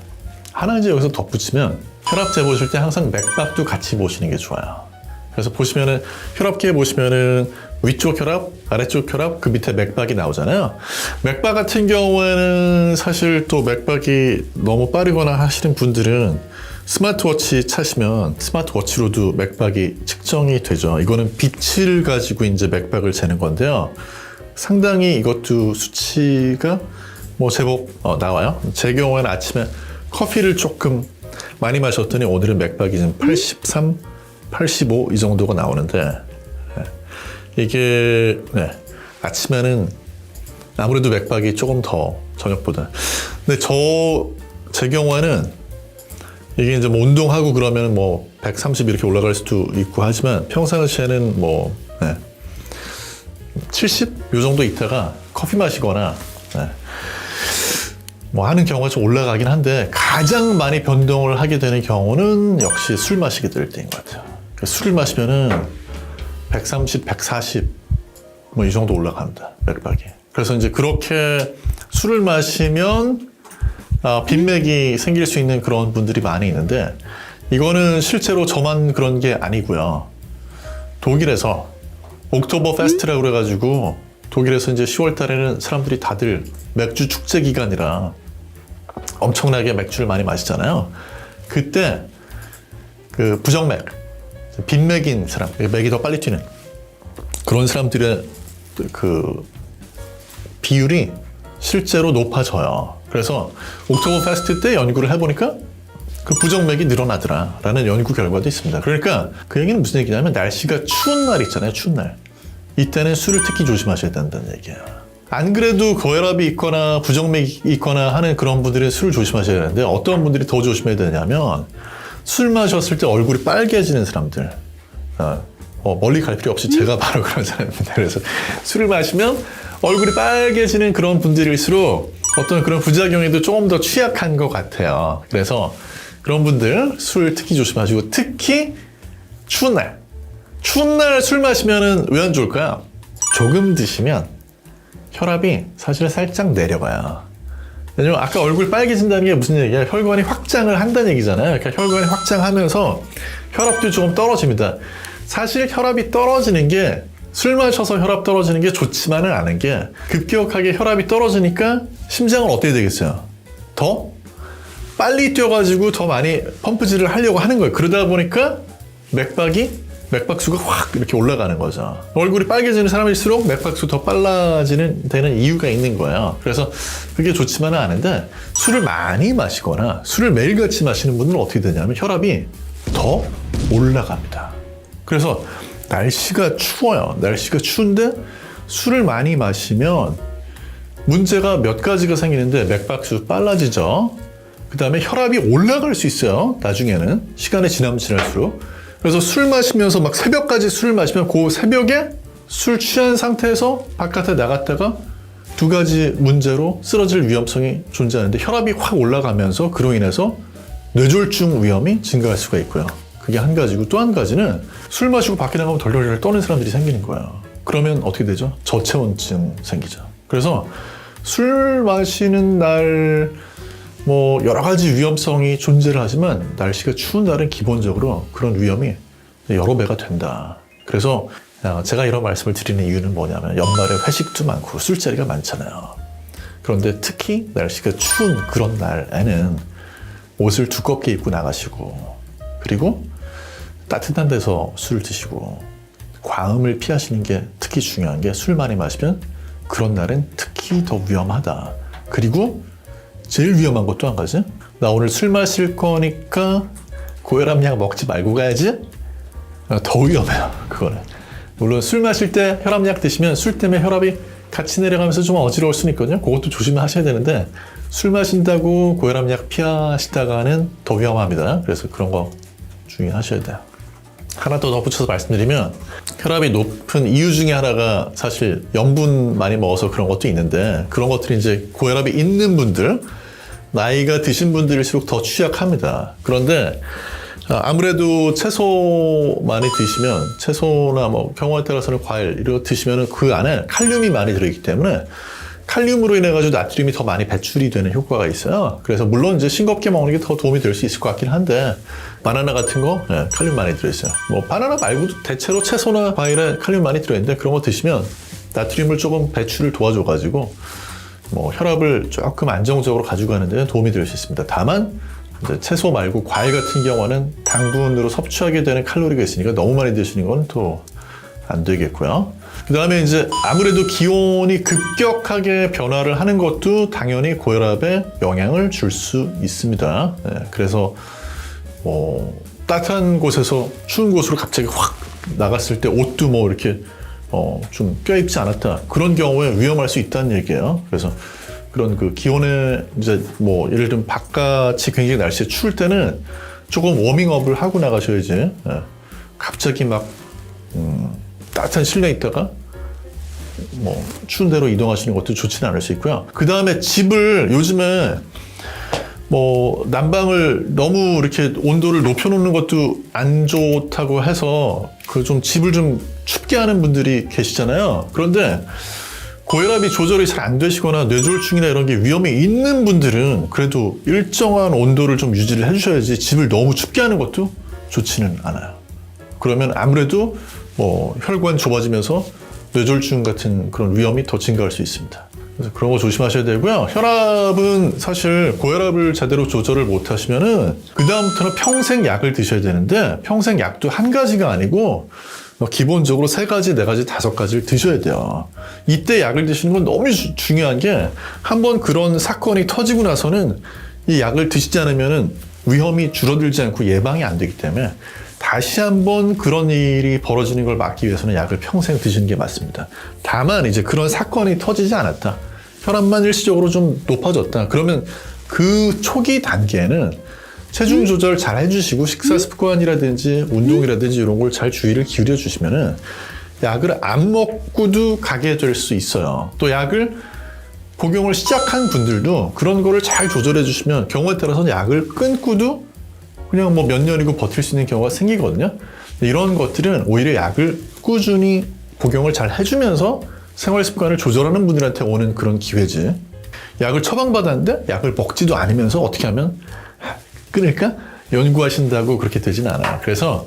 S4: 하나 이제 여기서 덧붙이면, 혈압 재보실 때 항상 맥박도 같이 보시는 게 좋아요. 그래서 보시면은 혈압계에 보시면은 위쪽 혈압, 아래쪽 혈압, 그 밑에 맥박이 나오잖아요. 맥박 같은 경우에는 사실 또 맥박이 너무 빠르거나 하시는 분들은 스마트워치 차시면 스마트워치로도 맥박이 측정이 되죠. 이거는 빛을 가지고 이제 맥박을 재는 건데요. 상당히 이것도 수치가 제법 나와요. 제 경우에는 아침에 커피를 조금 많이 마셨더니 오늘은 맥박이 좀 83, 85 이 정도가 나오는데, 이게 아침에는 아무래도 맥박이 조금 더 저녁보다 근데 제 경우에는 이게 이제 뭐 운동하고 그러면 뭐 130 이렇게 올라갈 수도 있고 하지만 평상시에는 뭐 70? 요 정도 있다가 커피 마시거나 뭐 하는 경우가 좀 올라가긴 한데 가장 많이 변동을 하게 되는 경우는 역시 술 마시게 될 때인 것 같아요. 그러니까 술을 마시면은 130, 140 뭐 이 정도 올라갑니다. 맥박이. 그래서 이제 그렇게 술을 마시면 빈맥이 생길 수 있는 그런 분들이 많이 있는데 이거는 실제로 저만 그런 게 아니고요. 독일에서 옥토버 페스트라고 그래가지고 독일에서 이제 10월 달에는 사람들이 다들 맥주 축제 기간이라 엄청나게 맥주를 많이 마시잖아요. 그때 그 부정맥, 빈맥인 사람, 맥이 더 빨리 튀는 그런 사람들의 그 비율이 실제로 높아져요. 그래서 옥토버 페스트 때 연구를 해보니까 그 부정맥이 늘어나더라라는 연구 결과도 있습니다. 그러니까 그 얘기는 무슨 얘기냐면 날씨가 추운 날 있잖아요. 추운 날. 이때는 술을 특히 조심하셔야 된다는 얘기예요. 안 그래도 고혈압이 있거나 부정맥이 있거나 하는 그런 분들은 술을 조심하셔야 되는데 어떤 분들이 더 조심해야 되냐면 술 마셨을 때 얼굴이 빨개지는 사람들. 멀리 갈 필요 없이 제가 바로 그런 사람입니다. 그래서 술을 마시면 얼굴이 빨개지는 그런 분들일수록 어떤 그런 부작용에도 조금 더 취약한 것 같아요. 그래서 그런 분들 술 특히 조심하시고 특히 추운 날 술 마시면은 왜 안 좋을까요? 조금 드시면 혈압이 사실 살짝 내려가요. 왜냐면 아까 얼굴 빨개진다는 게 무슨 얘기야? 혈관이 확장을 한다는 얘기잖아요. 그러니까 혈관이 확장하면서 혈압도 조금 떨어집니다. 사실 혈압이 떨어지는 게 술 마셔서 혈압 떨어지는 게 좋지만은 않은 게 급격하게 혈압이 떨어지니까 심장은 어떻게 되겠어요? 더 빨리 뛰어가지고 더 많이 펌프질을 하려고 하는 거예요. 그러다 보니까 맥박수가 확 이렇게 올라가는 거죠. 얼굴이 빨개지는 사람일수록 맥박수 더 빨라지는 되는 이유가 있는 거예요. 그래서 그게 좋지만은 않은데 술을 많이 마시거나 술을 매일같이 마시는 분들은 어떻게 되냐면 혈압이 더 올라갑니다. 그래서 날씨가 추워요. 날씨가 추운데 술을 많이 마시면 문제가 몇 가지가 생기는데 맥박수 빨라지죠. 그 다음에 혈압이 올라갈 수 있어요. 나중에는 시간이 지나면 지날수록. 그래서 술 마시면서 막 새벽까지 술을 마시면 그 새벽에 술 취한 상태에서 바깥에 나갔다가 두 가지 문제로 쓰러질 위험성이 존재하는데 혈압이 확 올라가면서 그로 인해서 뇌졸중 위험이 증가할 수가 있고요. 그게 한 가지고 또 한 가지는 술 마시고 밖에 나가면 덜덜덜 떠는 사람들이 생기는 거예요. 그러면 어떻게 되죠? 저체온증 생기죠. 그래서 술 마시는 날 뭐 여러 가지 위험성이 존재를 하지만 날씨가 추운 날은 기본적으로 그런 위험이 여러 배가 된다. 그래서 제가 이런 말씀을 드리는 이유는 뭐냐면 연말에 회식도 많고 술자리가 많잖아요. 그런데 특히 날씨가 추운 그런 날에는 옷을 두껍게 입고 나가시고 그리고 따뜻한 데서 술을 드시고 과음을 피하시는 게 특히 중요한 게 술 많이 마시면 그런 날은 특히 더 위험하다. 그리고 제일 위험한 것도 한 가지. 나 오늘 술 마실 거니까 고혈압약 먹지 말고 가야지. 더 위험해요. 그거는. 물론 술 마실 때 혈압약 드시면 술 때문에 혈압이 같이 내려가면서 좀 어지러울 수는 있거든요. 그것도 조심하셔야 되는데 술 마신다고 고혈압약 피하시다가는 더 위험합니다. 그래서 그런 거 주의하셔야 돼요. 하나 더 덧붙여서 말씀드리면 혈압이 높은 이유 중에 하나가 사실 염분 많이 먹어서 그런 것도 있는데 그런 것들이 이제 고혈압이 있는 분들 나이가 드신 분들일수록 더 취약합니다. 그런데 아무래도 채소 많이 드시면 채소나 뭐 경우에 따라서는 과일 이런 거 드시면 그 안에 칼륨이 많이 들어있기 때문에 칼륨으로 인해 가지고 나트륨이 더 많이 배출이 되는 효과가 있어요. 그래서 물론 이제 싱겁게 먹는 게 더 도움이 될 수 있을 것 같긴 한데 바나나 같은 거 칼륨 많이 들어있어요. 뭐 바나나 말고도 대체로 채소나 과일에 칼륨 많이 들어있는데 그런 거 드시면 나트륨을 조금 배출을 도와줘 가지고 뭐 혈압을 조금 안정적으로 가지고 가는 데 도움이 될 수 있습니다. 다만 이제 채소 말고 과일 같은 경우는 당분으로 섭취하게 되는 칼로리가 있으니까 너무 많이 드시는 건 또 안 되겠고요. 그 다음에 이제 아무래도 기온이 급격하게 변화를 하는 것도 당연히 고혈압에 영향을 줄 수 있습니다. 그래서 뭐 따뜻한 곳에서 추운 곳으로 갑자기 확 나갔을 때 옷도 뭐 이렇게 좀 껴입지 않았다. 그런 경우에 위험할 수 있다는 얘기예요. 그래서 그런 그 기온에 이제 뭐 예를 들면 바깥이 굉장히 날씨가 추울 때는 조금 워밍업을 하고 나가셔야지. 예. 갑자기 막 따뜻한 실내에 있다가 뭐 추운 데로 이동하시는 것도 좋지는 않을 수 있고요. 그 다음에 집을 요즘에 뭐 난방을 너무 이렇게 온도를 높여놓는 것도 안 좋다고 해서 그 좀 집을 좀 춥게 하는 분들이 계시잖아요. 그런데 고혈압이 조절이 잘 안 되시거나 뇌졸중이나 이런 게 위험이 있는 분들은 그래도 일정한 온도를 좀 유지를 해주셔야지 집을 너무 춥게 하는 것도 좋지는 않아요. 그러면 아무래도 뭐 혈관 좁아지면서 뇌졸중 같은 그런 위험이 더 증가할 수 있습니다. 그래서 그런 거 조심하셔야 되고요. 혈압은 사실 고혈압을 제대로 조절을 못 하시면은 그다음부터는 평생 약을 드셔야 되는데 평생 약도 한 가지가 아니고 기본적으로 3가지, 4가지, 5가지를 드셔야 돼요. 이때 약을 드시는 건 너무 중요한 게 한번 그런 사건이 터지고 나서는 이 약을 드시지 않으면은 위험이 줄어들지 않고 예방이 안 되기 때문에 다시 한번 그런 일이 벌어지는 걸 막기 위해서는 약을 평생 드시는 게 맞습니다. 다만 이제 그런 사건이 터지지 않았다. 혈압만 일시적으로 좀 높아졌다. 그러면 그 초기 단계에는 체중 조절 잘 해주시고 식사 습관이라든지 운동이라든지 이런 걸 잘 주의를 기울여 주시면은 약을 안 먹고도 가게 될 수 있어요. 또 약을 복용을 시작한 분들도 그런 거를 잘 조절해 주시면 경우에 따라서는 약을 끊고도 그냥 뭐 몇 년이고 버틸 수 있는 경우가 생기거든요. 이런 것들은 오히려 약을 꾸준히 복용을 잘 해주면서 생활 습관을 조절하는 분들한테 오는 그런 기회지. 약을 처방받았는데 약을 먹지도 않으면서 어떻게 하면 끊을까? 연구하신다고 그렇게 되진 않아요. 그래서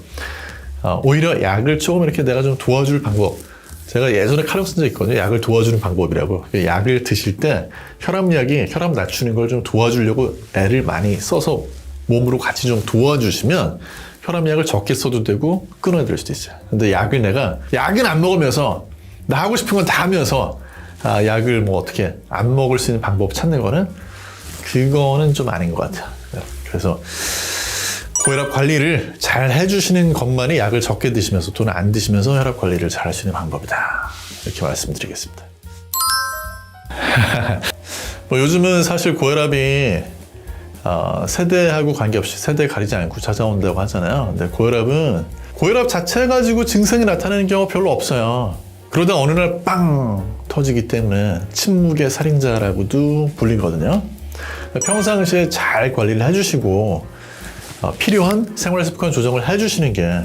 S4: 오히려 약을 조금 이렇게 내가 좀 도와줄 방법. 제가 예전에 칼럼 쓴 적 있거든요. 약을 도와주는 방법이라고. 약을 드실 때 혈압약이 혈압 낮추는 걸 좀 도와주려고 애를 많이 써서 몸으로 같이 좀 도와주시면 혈압약을 적게 써도 되고 끊어야 될 수도 있어요. 근데 약은 안 먹으면서 나 하고 싶은 건 다 하면서 약을 뭐 어떻게 안 먹을 수 있는 방법 찾는 거는 그거는 좀 아닌 것 같아요. 그래서 고혈압 관리를 잘 해주시는 것만이 약을 적게 드시면서 또는 안 드시면서 혈압 관리를 잘 할 수 있는 방법이다. 이렇게 말씀드리겠습니다. 뭐 요즘은 사실 고혈압이 세대하고 관계없이 세대 가리지 않고 찾아온다고 하잖아요. 근데 고혈압 자체 가지고 증상이 나타나는 경우가 별로 없어요. 그러다 어느 날 빵 터지기 때문에 침묵의 살인자라고도 불리거든요. 평상시에 잘 관리를 해주시고 필요한 생활 습관 조정을 해주시는 게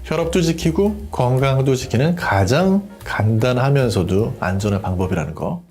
S4: 혈압도 지키고 건강도 지키는 가장 간단하면서도 안전한 방법이라는 거